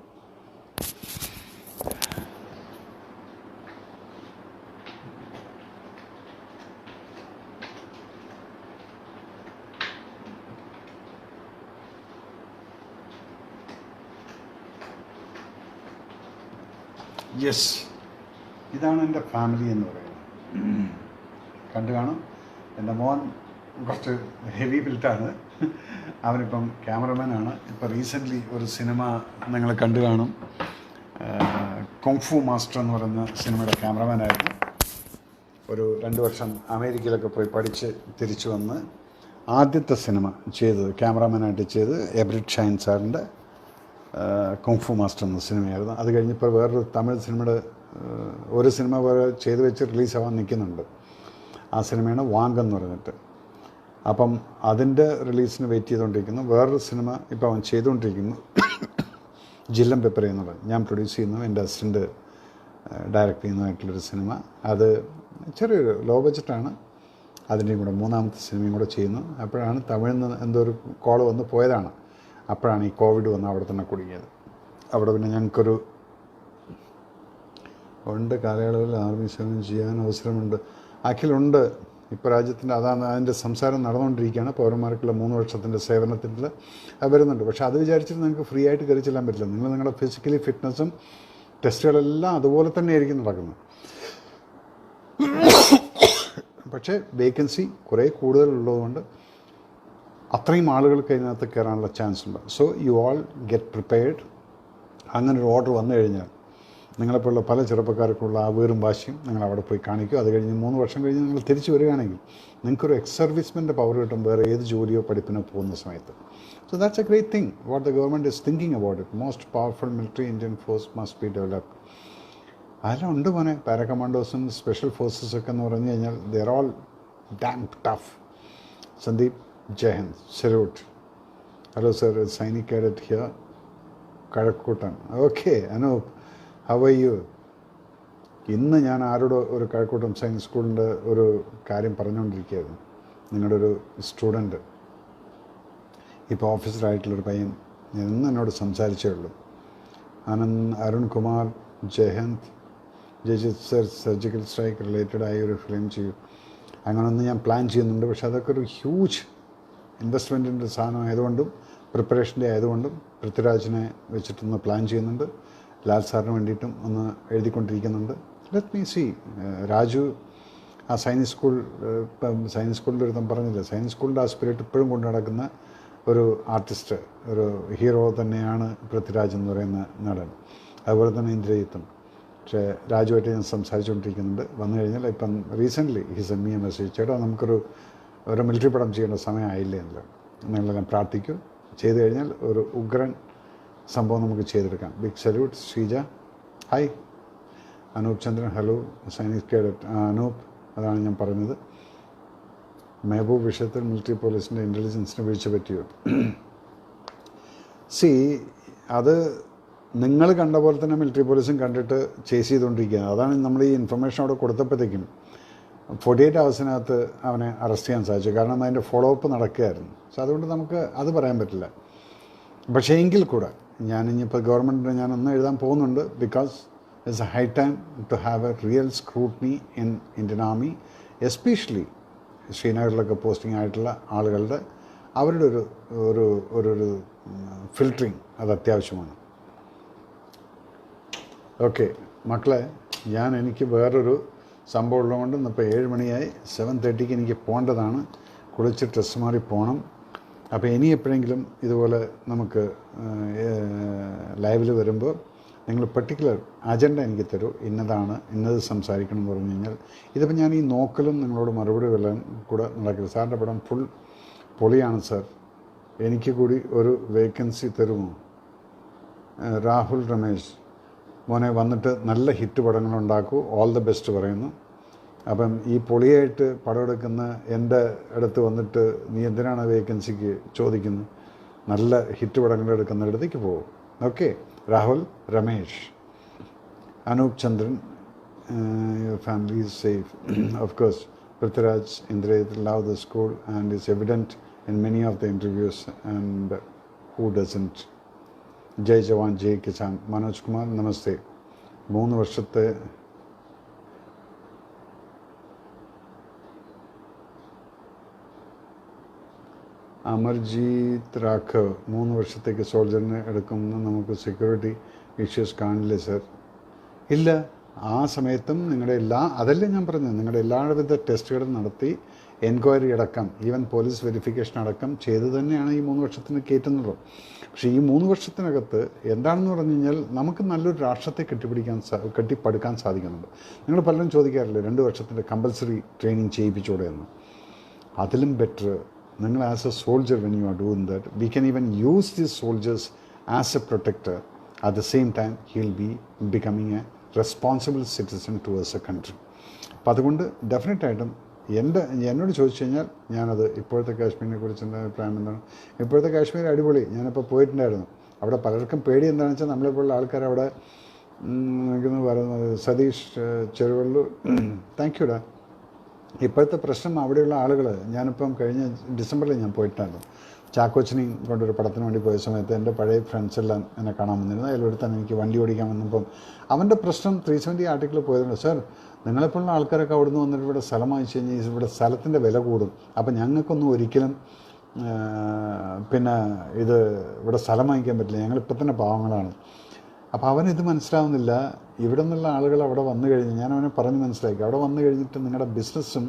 യെസ്, ഇതാണ് എൻ്റെ ഫാമിലി എന്ന് പറയുന്നത്. കണ്ടു കാണും. എൻ്റെ മോൻ കുറച്ച് ഹെവി ബിൽറ്റാണ്. അവനിപ്പം ക്യാമറമാനാണ്. ഇപ്പോൾ റീസെൻ്റ്ലി ഒരു സിനിമ നിങ്ങൾ കണ്ടു കാണും, കുങ്ഫു മാസ്റ്റർ എന്ന് പറയുന്ന സിനിമയുടെ ക്യാമറമാനായിരുന്നു. ഒരു 2 വർഷം അമേരിക്കയിലൊക്കെ പോയി പഠിച്ച് തിരിച്ചു വന്ന് ആദ്യത്തെ സിനിമ ചെയ്തത് ക്യാമറമാനായിട്ട് ചെയ്ത് എബ്രിഡ് ഷൈൻ സാറിൻ്റെ കുങ്ഫു മാസ്റ്റർ എന്ന സിനിമയായിരുന്നു. അത് കഴിഞ്ഞപ്പോൾ വേറൊരു തമിഴ് സിനിമയുടെ ഒരു സിനിമ വേറെ ചെയ്ത് വെച്ച് റിലീസാവാൻ നിൽക്കുന്നുണ്ട്. ആ സിനിമയാണ് വാങ്ക് എന്ന് പറഞ്ഞിട്ട്. അപ്പം അതിൻ്റെ റിലീസിന് വെയിറ്റ് ചെയ്തുകൊണ്ടിരിക്കുന്നു. വേറൊരു സിനിമ ഇപ്പോൾ അവൻ ചെയ്തുകൊണ്ടിരിക്കുന്നു, ജില്ലം പെപ്പർ എന്നുള്ളത്. ഞാൻ പ്രൊഡ്യൂസ് ചെയ്യുന്നു, എൻ്റെ അസിസ്റ്റൻ്റ് ഡയറക്റ്റ് ചെയ്യുന്നതായിട്ടുള്ളൊരു സിനിമ. അത് ചെറിയൊരു ലോ ബഡ്ജറ്റാണ്. അതിൻ്റെയും കൂടെ മൂന്നാമത്തെ സിനിമയും കൂടെ ചെയ്യുന്നു. അപ്പോഴാണ് തമിഴിൽ നിന്ന് എന്തോ ഒരു കോൾ വന്ന് പോയതാണ്. അപ്പോഴാണ് ഈ കോവിഡ് വന്ന് അവിടെ തന്നെ കുടുങ്ങിയത്. അവിടെ പിന്നെ ഞങ്ങൾക്കൊരു കാലയളവിൽ ആർമി സേവനം ചെയ്യാൻ അവസരമുണ്ട്. അഖിലുണ്ട്. ഇപ്പോൾ രാജ്യത്തിൻ്റെ അതാണ് അതിൻ്റെ സംസാരം നടന്നുകൊണ്ടിരിക്കുകയാണ്. പൗരന്മാർക്കുള്ള 3 വർഷത്തിൻ്റെ സേവനത്തിൽ അത് വരുന്നുണ്ട്. പക്ഷേ അത് വിചാരിച്ചിട്ട് നിങ്ങൾക്ക് ഫ്രീ ആയിട്ട് കയറി ചെല്ലാൻ പറ്റില്ല. നിങ്ങളുടെ ഫിസിക്കലി ഫിറ്റ്നസ്സും ടെസ്റ്റുകളെല്ലാം അതുപോലെ തന്നെ ആയിരിക്കും നടക്കുന്നത്. പക്ഷേ വേക്കൻസി കുറേ കൂടുതലുള്ളതുകൊണ്ട് അത്രയും ആളുകൾക്ക് അതിനകത്ത് കയറാനുള്ള ചാൻസ് ഉണ്ട്. So you all get prepared. അങ്ങനെ ഒരു ഓർഡർ വന്നു കഴിഞ്ഞാൽ നിങ്ങളെപ്പോലുള്ള പല ചെറുപ്പക്കാർക്കുള്ള ആ വീറും വാശിയും നിങ്ങൾ അവിടെ പോയി കാണിക്കും. അത് കഴിഞ്ഞ് 3 വർഷം കഴിഞ്ഞ് നിങ്ങൾ തിരിച്ചു വരികയാണെങ്കിൽ നിങ്ങൾക്കൊരു എക്സ് സർവീസ്മെൻ്റെ പവർ കിട്ടും വേറെ ഏത് ജോലിയോ പഠിപ്പിനോ പോകുന്ന സമയത്ത്. So that's a great thing what the government is thinking about it. Most powerful military Indian force must be developed. അതെല്ലാം ഉണ്ട് മോനെ. പാരാകമാൻഡോസും സ്പെഷ്യൽ ഫോഴ്സസൊക്കെ എന്ന് പറഞ്ഞു കഴിഞ്ഞാൽ they're all damn tough. Sandeep, ജയഹിന്ദ്, salute. Hello sir, Sainik cadet here, കഴക്കൂട്ടൻ. Okay Anoop, how are you? ഇന്ന് ഞാൻ ആരോട് ഒരു കഴക്കൂട്ടം സയൻസ് സ്കൂളിൻ്റെ ഒരു കാര്യം പറഞ്ഞുകൊണ്ടിരിക്കുകയായിരുന്നു. നിങ്ങളുടെ ഒരു സ്റ്റുഡൻറ്റ് ഇപ്പോൾ ഓഫീസറായിട്ടുള്ളൊരു പയ്യൻ ഇന്ന് എന്നോട് സംസാരിച്ചേ ഉള്ളൂ. അരുൺകുമാർ, ജയഹിന്ദ്, Jayjith sir, surgical strike related ആയ ഒരു ഫിലിം ചെയ്യും. അങ്ങനെയൊന്ന് ഞാൻ പ്ലാൻ ചെയ്യുന്നുണ്ട്. പക്ഷേ അതൊക്കെ ഒരു ഹ്യൂജ് ഇൻവെസ്റ്റ്മെൻറ്റിൻ്റെ സാധനം ആയതുകൊണ്ടും പ്രിപ്പറേഷൻ്റെ ആയതുകൊണ്ടും പൃഥ്വിരാജിനെ വെച്ചിട്ടൊന്ന് പ്ലാൻ ചെയ്യുന്നുണ്ട്. ലാൽ സാറിന് വേണ്ടിയിട്ടും ഒന്ന് എഴുതിക്കൊണ്ടിരിക്കുന്നുണ്ട്. Let me see. രാജു ആ സൈനിക് സ്കൂൾ, ഇപ്പം സൈനിക് സ്കൂളിൻ്റെ ഒരുത്തം പറഞ്ഞില്ല, സൈനിക് സ്കൂളിൻ്റെ ആ സ്പിരിറ്റ് ഇപ്പോഴും കൊണ്ടു നടക്കുന്ന ഒരു ആർട്ടിസ്റ്റ്, ഒരു ഹീറോ തന്നെയാണ് പൃഥ്വിരാജ് എന്ന് പറയുന്ന നടൻ. അതുപോലെ തന്നെ ഇന്ദ്രജിത്തും. പക്ഷേ രാജുവായിട്ട് ഞാൻ സംസാരിച്ചുകൊണ്ടിരിക്കുന്നുണ്ട്. വന്നു കഴിഞ്ഞാൽ ഇപ്പം recently he send me A message, ചേട്ടാ നമുക്കൊരു മിലിറ്ററി പടം ചെയ്യേണ്ട സമയമായില്ലേ എന്നല്ലോ. നിങ്ങളെല്ലാം പ്രാർത്ഥിക്കും. ചെയ്തു കഴിഞ്ഞാൽ ഒരു ഉഗ്രൻ സംഭവം നമുക്ക് ചെയ്തെടുക്കാം. Big salute. Sreeja hi. Anoop Chandran hello. Sainik cadet Anoop, അതാണ് ഞാൻ പറഞ്ഞത്. മെഹബൂബ് വിഷയത്തിൽ മിലിറ്ററി പോലീസിൻ്റെ ഇൻ്റലിജൻസിനെ വീഴ്ച പറ്റിയോ? സി, അത് നിങ്ങൾ കണ്ട പോലെ തന്നെ മിലിറ്ററി പോലീസും കണ്ടിട്ട് ചേസ് ചെയ്തുകൊണ്ടിരിക്കുകയാണ്. അതാണ് നമ്മൾ ഈ ഇൻഫർമേഷൻ അവിടെ കൊടുത്തപ്പോഴത്തേക്കും 48 ഹവേഴ്സിനകത്ത് അവനെ അറസ്റ്റ് ചെയ്യാൻ സാധിച്ചു. കാരണം അതിൻ്റെ ഫോളോ അപ്പ് നടക്കുകയായിരുന്നു. സോ അതുകൊണ്ട് നമുക്ക് അത് പറയാൻ പറ്റില്ല. പക്ഷേ എങ്കിൽ കൂടെ ഞാനിപ്പോൾ ഗവൺമെൻറ്റിന് ഞാനൊന്ന് എഴുതാൻ പോകുന്നുണ്ട്. Because it's a high time to have a real scrutiny in Indian army, especially ശ്രീനഗറിലൊക്കെ പോസ്റ്റിംഗ് ആയിട്ടുള്ള ആളുകളുടെ അവരുടെ ഒരു ഫിൽറ്ററിങ് അത് അത്യാവശ്യമാണ്. ഓക്കെ മക്കളെ, എനിക്ക് വേറൊരു സംഭവം ഉള്ളതുകൊണ്ട് ഇന്നിപ്പോൾ 7 മണിയായി. 7:30 എനിക്ക് പോകേണ്ടതാണ്. കുളിച്ച് ഡ്രസ്സ് മാറി പോകണം. അപ്പോൾ ഇനി എപ്പോഴെങ്കിലും ഇതുപോലെ നമുക്ക് ലൈവിൽ വരുമ്പോൾ നിങ്ങൾ പെർട്ടിക്കുലർ അജണ്ട എനിക്ക് തരൂ. ഇന്നത് സംസാരിക്കണം എന്ന് പറഞ്ഞു കഴിഞ്ഞാൽ ഇതിപ്പോൾ ഞാൻ ഈ നോക്കലും നിങ്ങളോട് മറുപടി വരാൻ കൂടെ നടക്കില്ല. സാറിൻ്റെ പടം ഫുൾ പൊളിയാണ് സാർ, എനിക്ക് കൂടി ഒരു വേക്കൻസി തരുമോ? രാഹുൽ രമേശ്, മോനെ വന്നിട്ട് നല്ല ഹിറ്റ് പടങ്ങളുണ്ടാക്കൂ. ഓൾ ദ ബെസ്റ്റ് പറയുന്നു. അപ്പം ഈ പൊളിയായിട്ട് പടം എടുക്കുന്ന എൻ്റെ അടുത്ത് വന്നിട്ട് നീ എന്തിനാണ് വേക്കൻസിക്ക് ചോദിക്കുന്നത്? നല്ല ഹിറ്റ് പടങ്ങൾ എടുക്കുന്നിടത്തേക്ക് പോകും. Okay. Rahul Ramesh. Anoop Chandran, your family is safe. Of course Prithviraj, Indrajith love the school and is evident in many of the interviews, and who doesn't? ജയ് ജവാൻ ജയ് കിസാൻ. മനോജ് കുമാർ നമസ്തേ. 3 വർഷത്തെ അമർജീത് രാഘവ്, 3 വർഷത്തേക്ക് സോൾജറിനെ എടുക്കുമെന്ന് നമുക്ക് സെക്യൂരിറ്റി ഇഷ്യൂസ് കാണില്ലേ സർ? ഇല്ല, ആ സമയത്തും അതല്ലേ ഞാൻ പറഞ്ഞത്, നിങ്ങളുടെ എല്ലാവിധ ടെസ്റ്റുകളും നടത്തി എൻക്വയറി അടക്കം ഈവൻ പോലീസ് വെരിഫിക്കേഷൻ അടക്കം ചെയ്ത് തന്നെയാണ് ഈ 3 വർഷത്തിന് കയറ്റുന്നത്. പക്ഷേ ഈ 3 വർഷത്തിനകത്ത് എന്താണെന്ന് പറഞ്ഞു കഴിഞ്ഞാൽ നമുക്ക് നല്ലൊരു രാഷ്ട്രത്തെ കെട്ടിപ്പടുക്കാൻ സാധിക്കുന്നുണ്ട്. നിങ്ങൾ പലരും ചോദിക്കാറില്ലേ 2 വർഷത്തിൻ്റെ കമ്പൽസറി ട്രെയിനിങ് ചെയ്യിപ്പിച്ചൂടെ എന്ന്. അതിലും ബെറ്റർ നിങ്ങൾ as a soldier when you are doing that, we can even use these soldiers as a protector. At the same time he will be becoming a responsible citizen towards a country. അപ്പം അതുകൊണ്ട് ഡെഫിനറ്റായിട്ടും എന്നോട് ചോദിച്ചു കഴിഞ്ഞാൽ ഞാനത് ഇപ്പോഴത്തെ കാശ്മീരിനെ കുറിച്ച് എൻ്റെ അഭിപ്രായം എന്താണ്? ഇപ്പോഴത്തെ കാശ്മീർ അടിപൊളി. ഞാനിപ്പോൾ പോയിട്ടുണ്ടായിരുന്നു. അവിടെ പലർക്കും പേടി എന്താണെന്ന് വെച്ചാൽ നമ്മളെപ്പോലുള്ള ആൾക്കാർ അവിടെ നിൽക്കുന്നത് പറയുന്നത്. സതീഷ് ചെറുവള്ളൂർ, താങ്ക് യുടാ. ഇപ്പോഴത്തെ പ്രശ്നം അവിടെയുള്ള ആളുകൾ, ഞാനിപ്പം കഴിഞ്ഞ ഡിസംബറിൽ ഞാൻ പോയിട്ടായിരുന്നു, ചാക്കോച്ചനെയും കൊണ്ടൊരു പടത്തിന് വേണ്ടി പോയ സമയത്ത് എൻ്റെ പഴയ ഫ്രണ്ട്സ് എല്ലാം എന്നെ കാണാൻ വന്നിരുന്നു. അതിലൊരുത്തൻ എനിക്ക് വണ്ടി ഓടിക്കാൻ വന്നപ്പം അവൻ്റെ പ്രശ്നം 370 ആർട്ടിക്കിൾ പോയതുകൊണ്ട്, സാർ നിങ്ങളെപ്പോലുള്ള ആൾക്കാരൊക്കെ അവിടുന്ന് വന്നിട്ട് ഇവിടെ സ്ഥലം വാങ്ങിച്ചു കഴിഞ്ഞാൽ ഇവിടെ സ്ഥലത്തിൻ്റെ വില കൂടും, അപ്പം ഞങ്ങൾക്കൊന്നും ഒരിക്കലും പിന്നെ ഇവിടെ സ്ഥലം വാങ്ങിക്കാൻ പറ്റില്ല, ഞങ്ങളിപ്പോൾ തന്നെ പാവങ്ങളാണ്. അപ്പോൾ അവനിത് മനസ്സിലാവുന്നില്ല. ഇവിടെ നിന്നുള്ള ആളുകൾ അവിടെ വന്നു കഴിഞ്ഞ്, ഞാൻ അവനെ പറഞ്ഞ് മനസ്സിലാക്കി, അവിടെ വന്നു കഴിഞ്ഞിട്ട് നിങ്ങളുടെ ബിസിനസ്സും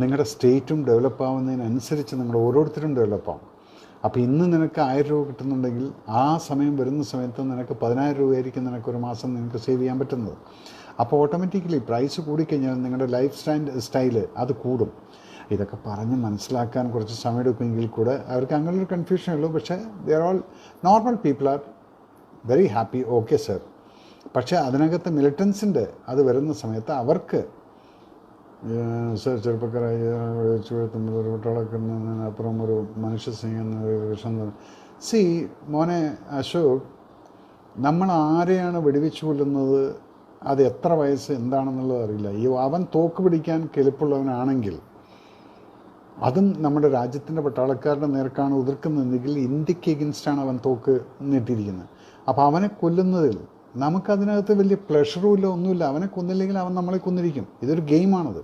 നിങ്ങളുടെ സ്റ്റേറ്റും ഡെവലപ്പ് ആവുന്നതിനനുസരിച്ച് നിങ്ങൾ ഓരോരുത്തരും ഡെവലപ്പാവും. അപ്പോൾ ഇന്ന് നിനക്ക് 1000 രൂപ കിട്ടുന്നുണ്ടെങ്കിൽ ആ സമയം വരുന്ന സമയത്ത് നിനക്ക് 10,000 രൂപയായിരിക്കും നിനക്കൊരു മാസം നിനക്ക് സേവ് ചെയ്യാൻ പറ്റുന്നത്. അപ്പോൾ ഓട്ടോമാറ്റിക്കലി പ്രൈസ് കൂടിക്കഴിഞ്ഞാൽ നിങ്ങളുടെ ലൈഫ് സ്റ്റൈല് അത് കൂടും. ഇതൊക്കെ പറഞ്ഞ് മനസ്സിലാക്കാൻ കുറച്ച് സമയമെടുക്കുമെങ്കിൽ കൂടെ അവർക്ക് അങ്ങനൊരു കൺഫ്യൂഷൻ ഉള്ളൂ. പക്ഷേ they are all normal people are very happy. Okay sir. പക്ഷേ അതിനകത്ത് മിലിറ്റൻസിൻ്റെ അത് വരുന്ന സമയത്ത് അവർക്ക് സർ ചെറുപ്പക്കാരായ ഒരു പട്ടാളൊക്കെ അപ്പുറം ഒരു മനുഷ്യ സ്നേഹം വിഷം. സി മോനെ അശോക്, നമ്മൾ ആരെയാണ് വെടിവെച്ചു കൊല്ലുന്നത്, അത് എത്ര വയസ്സ് എന്താണെന്നുള്ളത് അറിയില്ല. അവൻ തോക്ക് പിടിക്കാൻ കെൽപ്പുള്ളവനാണെങ്കിൽ അതും നമ്മുടെ രാജ്യത്തിൻ്റെ പട്ടാളക്കാരുടെ നേർക്കാണ് ഉതിർക്കുന്നതെങ്കിൽ ഇന്ത്യക്ക് എഗൻസ്റ്റാണ് അവൻ തോക്ക് നീട്ടിയിരിക്കുന്നത്. അപ്പോൾ അവനെ കൊല്ലുന്നതിൽ നമുക്കതിനകത്ത് വലിയ പ്ലഷറും ഇല്ല, ഒന്നുമില്ല. അവനെ കൊന്നില്ലെങ്കിൽ അവൻ നമ്മളെ കൊന്നിരിക്കും. ഇതൊരു ഗെയിമാണത്.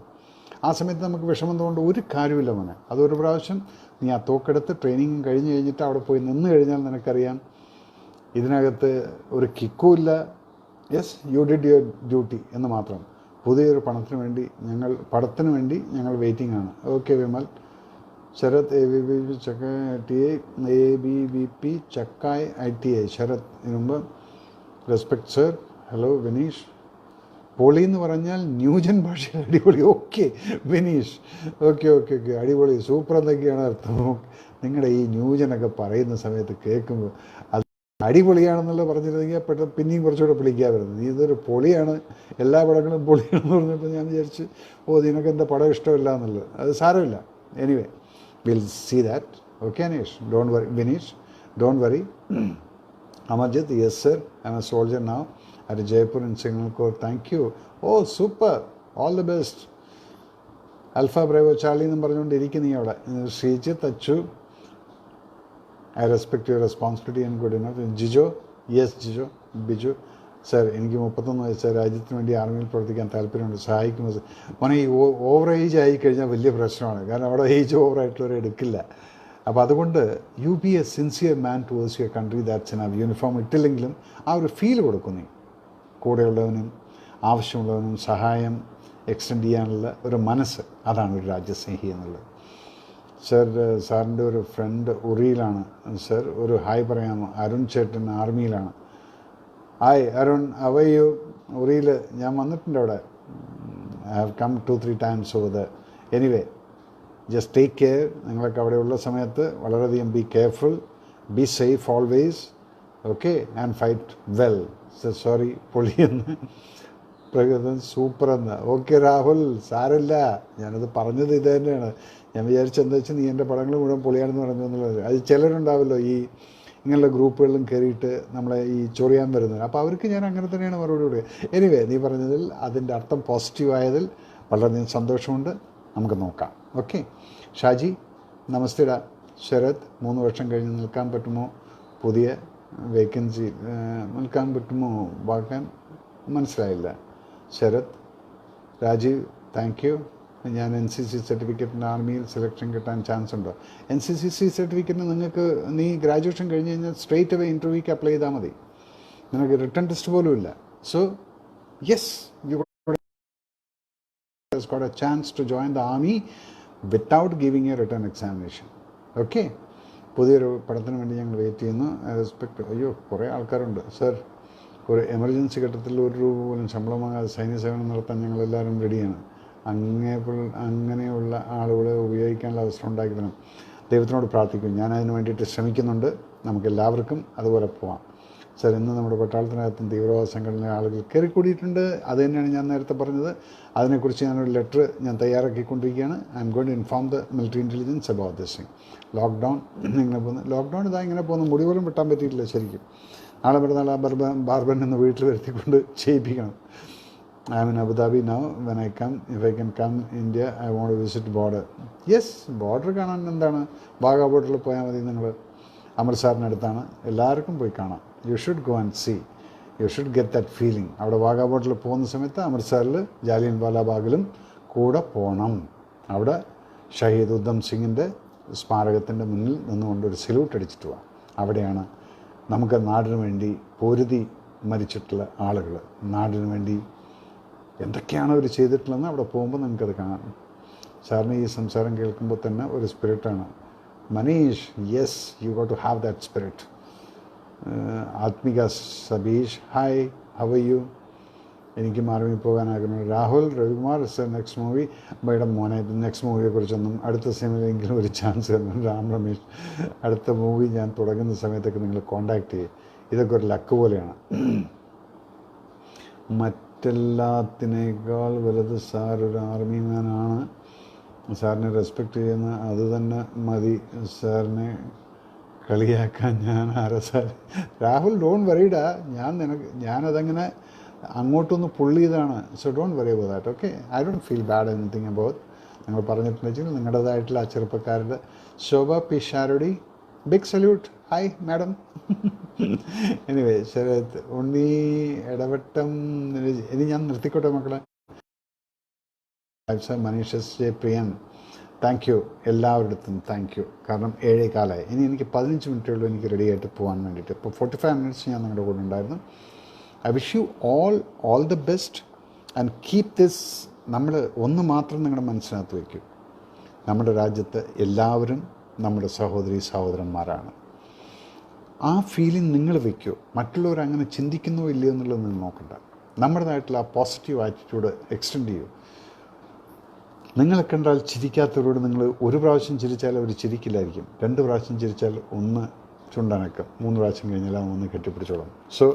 ആ സമയത്ത് നമുക്ക് വിഷമം തോന്നുകൊണ്ട് ഒരു കാര്യമില്ല മോനെ. അതൊരു പ്രാവശ്യം നീ ആ തോക്കെടുത്ത് ട്രെയിനിങ് കഴിഞ്ഞ് കഴിഞ്ഞിട്ട് അവിടെ പോയി നിന്ന് കഴിഞ്ഞാൽ നിനക്കറിയാം ഇതിനകത്ത് ഒരു കിക്കും ഇല്ല. Yes, you did your duty എന്ന് മാത്രം. പുതിയൊരു പടത്തിന് വേണ്ടി ഞങ്ങൾ വെയിറ്റിംഗ് ആണ്. Okay Vimal. Sarath ABVP Chakkai ITI, ABVP Chakkai ITI. Sarath മുമ്പ് റെസ്പെക്ട് സർ. ഹലോ വിനീഷ്. പൊളി എന്ന് പറഞ്ഞാൽ ന്യൂജൻ ഭാഷയിൽ അടിപൊളി. Okay Vineesh, okay okay okay, അടിപൊളി, സൂപ്പർ എന്നൊക്കെയാണ് അർത്ഥം. നിങ്ങളുടെ ഈ ന്യൂജനൊക്കെ പറയുന്ന സമയത്ത് കേൾക്കുമ്പോൾ അത് അടിപൊളിയാണെന്നുള്ള പറഞ്ഞിരുന്നെങ്കിൽ പെട്ടെന്ന് പിന്നെയും കുറച്ചുകൂടെ വിളിക്കാൻ വരുന്നത്. നീ ഇതൊരു പൊളിയാണ്, എല്ലാ പടങ്ങളും പൊളിയാണെന്ന് പറഞ്ഞപ്പോൾ ഞാൻ വിചാരിച്ച് നിനക്ക് എൻ്റെ പടം ഇഷ്ടമില്ല എന്നുള്ളത്. അത് സാരമില്ല. Anyway will see that. Okay Aneesh, don't worry. Vineesh, don't worry. Amarjith, yes sir, I'm a soldier now at Jaipur in Signal Corps. Thank you. Oh, super. All the best. Alpha Bravo Charlie എന്നും പറഞ്ഞുകൊണ്ടിരിക്കും നീ അവിടെ. Sreejith, Achu, I respect your responsibility and good enough. Jijo, yes Jijo. Biju, sir എനിക്ക് 31 വയസ്സ്, രാജ്യത്തിന് വേണ്ടി ആർമിയിൽ പ്രവർത്തിക്കാൻ താല്പര്യമുണ്ട്, സഹായിക്കുമോ സർ? മോനെ ഈ ഓവർ ഏജ് ആയിക്കഴിഞ്ഞാൽ വലിയ പ്രശ്നമാണ്. കാരണം അവിടെ ഏജ് ഓവറായിട്ടുള്ളവരെ എടുക്കില്ല. അപ്പോൾ അതുകൊണ്ട് you be a sincere man towards your country. That's enough. Uniform ഇട്ടില്ലെങ്കിലും ആ ഒരു ഫീൽ കൊടുക്കും നീ. കൂടെയുള്ളവനും ആവശ്യമുള്ളവനും സഹായം എക്സ്റ്റെൻഡ് ചെയ്യാനുള്ള ഒരു മനസ്സ്, അതാണ് ഒരു രാജ്യസ്നേഹി എന്നുള്ളത്. സർ, സാറിൻ്റെ ഒരു ഫ്രണ്ട് ഉറിയിലാണ് സർ, ഒരു ഹായ് പറയാമോ? അരുൺ ചേട്ടൻ ആർമിയിലാണ്. Hi Arun, how are you? ഉറിയിൽ ഞാൻ വന്നിട്ടുണ്ട് അവിടെ. I have come 2-3 times over the. Anyway, just take care. നിങ്ങളൊക്കെ അവിടെ ഉള്ള സമയത്ത് വളരെയധികം be careful, be safe always. Okay, and fight well. Sorry പൊളിയെന്ന്. പ്രകൃതം സൂപ്പറെന്ന്. ഓക്കെ രാഹുൽ, സാരമില്ല, ഞാനത് പറഞ്ഞത് ഇത് തന്നെയാണ്. ഞാൻ വിചാരിച്ചെന്താ വെച്ചാൽ നീ എൻ്റെ പടങ്ങൾ മുഴുവൻ പൊളിയാണെന്ന് പറഞ്ഞു എന്നുള്ളത്. അത് ചിലരുണ്ടാവല്ലോ ഈ ഇങ്ങനെയുള്ള ഗ്രൂപ്പുകളിലും കയറിയിട്ട് നമ്മളെ ഈ ചൊറിയാൻ വരുന്നത്. അപ്പോൾ അവർക്ക് ഞാൻ അങ്ങനെ തന്നെയാണ് മറുപടി കൊടുക്കുക. എനിവേ, നീ പറഞ്ഞതിൽ അതിൻ്റെ അർത്ഥം പോസിറ്റീവായതിൽ വളരെയധികം സന്തോഷമുണ്ട്. നമുക്ക് നോക്കാം. ഓക്കെ. ഷാജി, നമസ്തേടാ. ശരത്, 3 വർഷം കഴിഞ്ഞ് നിൽക്കാൻ പറ്റുമോ? പുതിയ വേക്കൻസി നിൽക്കാൻ പറ്റുമോ? വാക്കാൻ മനസ്സിലായില്ല. ശരത്. Rajeev, thank you. ഞാൻ NCC സർട്ടിഫിക്കറ്റിൻ്റെ ആർമിയിൽ സെലക്ഷൻ കിട്ടാൻ ചാൻസ് ഉണ്ടോ? NCC സർട്ടിഫിക്കറ്റിന് നിങ്ങൾക്ക് നീ ഗ്രാജുവേഷൻ കഴിഞ്ഞ് കഴിഞ്ഞാൽ സ്ട്രെയിറ്റ് അവേ ഇൻ്റർവ്യൂക്ക് അപ്ലൈ ചെയ്താൽ മതി. നിനക്ക് റിട്ടേൺ ടെസ്റ്റ് പോലും ഇല്ല. So yes, you got a chance to join the army without giving a written examination. Okay. പുതിയൊരു പടത്തിന് വേണ്ടി ഞങ്ങൾ വെയിറ്റ് ചെയ്യുന്നു. റെസ്പെക്ട്. അയ്യോ, കുറേ ആൾക്കാരുണ്ട് സർ. ഒരു എമർജൻസി ഘട്ടത്തിൽ 1 രൂപ പോലും ശമ്പളം വാങ്ങാതെ സൈന്യസേവനം നടത്താൻ ഞങ്ങളെല്ലാവരും റെഡിയാണ്. അങ്ങനെയുള്ള ആളുകളെ ഉപയോഗിക്കാനുള്ള അവസരം ഉണ്ടാക്കി തരണം. ദൈവത്തിനോട് പ്രാർത്ഥിക്കും. ഞാനതിന് വേണ്ടിയിട്ട് ശ്രമിക്കുന്നുണ്ട്. നമുക്കെല്ലാവർക്കും അതുപോലെ പോവാം. സർ, ഇന്ന് നമ്മുടെ പട്ടാളത്തിനകത്തും തീവ്രവാദ സംഘടന ആളുകൾ കയറിക്കൂടിയിട്ടുണ്ട്. അത് തന്നെയാണ് ഞാൻ നേരത്തെ പറഞ്ഞത്. അതിനെക്കുറിച്ച് ഞാനൊരു ലെറ്റർ ഞാൻ തയ്യാറാക്കിക്കൊണ്ടിരിക്കുകയാണ്. I'm going to inform the military intelligence about this thing. Lockdown ഇങ്ങനെ പോകുന്നു. ലോക്ക്ഡൗൺ ഇതാ ഇങ്ങനെ പോകുന്നു. മുടി പോലും വെട്ടാൻ പറ്റിയിട്ടില്ല ശരിക്കും. നാളെ മറ്റന്നാൾ ആ ബാർബൻ എന്ന് വീട്ടിൽ വരുത്തിക്കൊണ്ട് ചെയ്യിപ്പിക്കണം. I am in Abu Dhabi now. When I come, if I can come India, I want to visit border. Yes, border കാണാൻ എന്താണ്, വാഗാ ബോർഡറിൽ പോയാൽ മതി. നിങ്ങൾ അമൃത്സറിനടുത്താണ്, എല്ലാവർക്കും പോയി കാണാം. You should go and see, you should get that feeling. അവിടെ വാഗാ ബോർഡറിൽ പോകുന്ന സമയത്ത് അമൃത്സറിൽ ജാലിയൻ വാലാബാഗിലും കൂടെ പോകണം. അവിടെ ഷഹീദ് ഉദ്ധം സിംഗിൻ്റെ സ്മാരകത്തിൻ്റെ മുന്നിൽ നിന്നുകൊണ്ട് ഒരു സല്യൂട്ട് അടിച്ചിട്ട് പോവാം. അവിടെയാണ് നമുക്ക് നാടിനു വേണ്ടി പൊരുതി മരിച്ചിട്ടുള്ള ആളുകൾ, നാടിനു വേണ്ടി എന്തൊക്കെയാണ് അവർ ചെയ്തിട്ടുള്ളതെന്ന് അവിടെ പോകുമ്പോൾ നമുക്കത് കാണാം. സാറിന് ഈ സംസാരം കേൾക്കുമ്പോൾ തന്നെ ഒരു സ്പിരിറ്റാണ്. Maneesh, yes, you got to have that spirit. Athmika Sabeesh, hi, how are you? എനിക്ക് മാറി പോകാൻ ആഗ്രഹം. Rahul Ravikumar, next movie. Madam മോനെ, നെക്സ്റ്റ് മൂവിയെക്കുറിച്ചൊന്നും അടുത്ത സിനിമയിലെങ്കിലും ഒരു ചാൻസ് തരണം. രാം രമേഷ്, അടുത്ത മൂവി ഞാൻ തുടങ്ങുന്ന സമയത്തൊക്കെ നിങ്ങൾ കോണ്ടാക്ട് ചെയ്യും. ഇതൊക്കെ ഒരു ലക്ക് പോലെയാണ്. മറ്റെല്ലാത്തിനേക്കാൾ വലുത് സാർ ഒരു ആർമി മാനാണ്. സാറിനെ റെസ്പെക്റ്റ് ചെയ്യുന്ന അത് തന്നെ മതി. സാറിനെ കളിയാക്കാൻ ഞാൻ ആരാ സാർ? രാഹുൽ, ഡോണ്ട് വറീഡാ. ഞാനതങ്ങനെ അങ്ങോട്ടൊന്ന് പുള്ളി ചെയ്താണ്. So don't worry about that, okay? I don't feel bad anything about. നിങ്ങൾ പറഞ്ഞിട്ടുണ്ടെങ്കിൽ നിങ്ങളുടേതായിട്ടുള്ള ആ ചെറുപ്പക്കാരുടെ. Shobha P Sharodi, big salute, hi madam. Anyway, Sarath Unni Edavattam, ഇനി ഞാൻ നിർത്തിക്കോട്ടെ മക്കളെ. Maneesh S J Priyan, thank you. എല്ലാവരുടെ താങ്ക് യു. കാരണം 7:15 ഇനി എനിക്ക് 15 മിനിറ്റേ ഉള്ളൂ എനിക്ക് റെഡി ആയിട്ട് പോകാൻ വേണ്ടിയിട്ട്. ഇപ്പോൾ 45 മിനിറ്റ്സ് ഞാൻ നിങ്ങളുടെ കൂടെ ഉണ്ടായിരുന്നു. I wish you all the best and keep this. നമ്മൾ ഒന്ന് മാത്രം നിങ്ങളുടെ മനസ്സിനകത്ത് വയ്ക്കൂ, നമ്മുടെ രാജ്യത്ത് എല്ലാവരും നമ്മുടെ സഹോദരി സഹോദരന്മാരാണ്. ആ ഫീലിംഗ് നിങ്ങൾ വയ്ക്കൂ. മറ്റുള്ളവർ അങ്ങനെ ചിന്തിക്കുന്നോ ഇല്ലയോ എന്നുള്ളത് നിങ്ങൾ നോക്കണ്ട. നമ്മുടേതായിട്ടുള്ള ആ പോസിറ്റീവ് ആറ്റിറ്റ്യൂഡ് എക്സ്റ്റെൻഡ് ചെയ്യൂ. നിങ്ങളെ കണ്ടാൽ ചിരിക്കാത്തവരോട് നിങ്ങൾ ഒരു പ്രാവശ്യം ചിരിച്ചാൽ അവർ ചിരിക്കില്ലായിരിക്കും. 2 പ്രാവശ്യം ചിരിച്ചാൽ ഒന്ന് ചുണ്ടനക്കം, 3 പ്രാവശ്യം കഴിഞ്ഞാൽ ഒന്ന് കെട്ടിപ്പിടിച്ചോളാം. So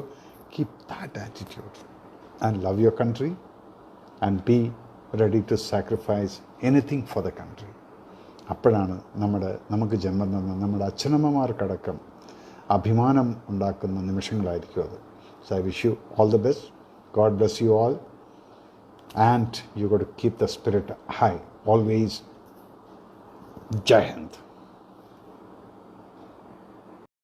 keep that attitude and love your country and be ready to sacrifice anything for the country. അപ്പോഴാണ് നമുക്ക് ജന്മം തന്ന നമ്മുടെ അച്ഛനമ്മമാർക്കടക്കം അഭിമാനം ഉണ്ടാക്കുന്ന നിമിഷങ്ങളായിരിക്കും അത്. So I wish you all the best. God bless you all and you got to keep the spirit high always. Jai Hind.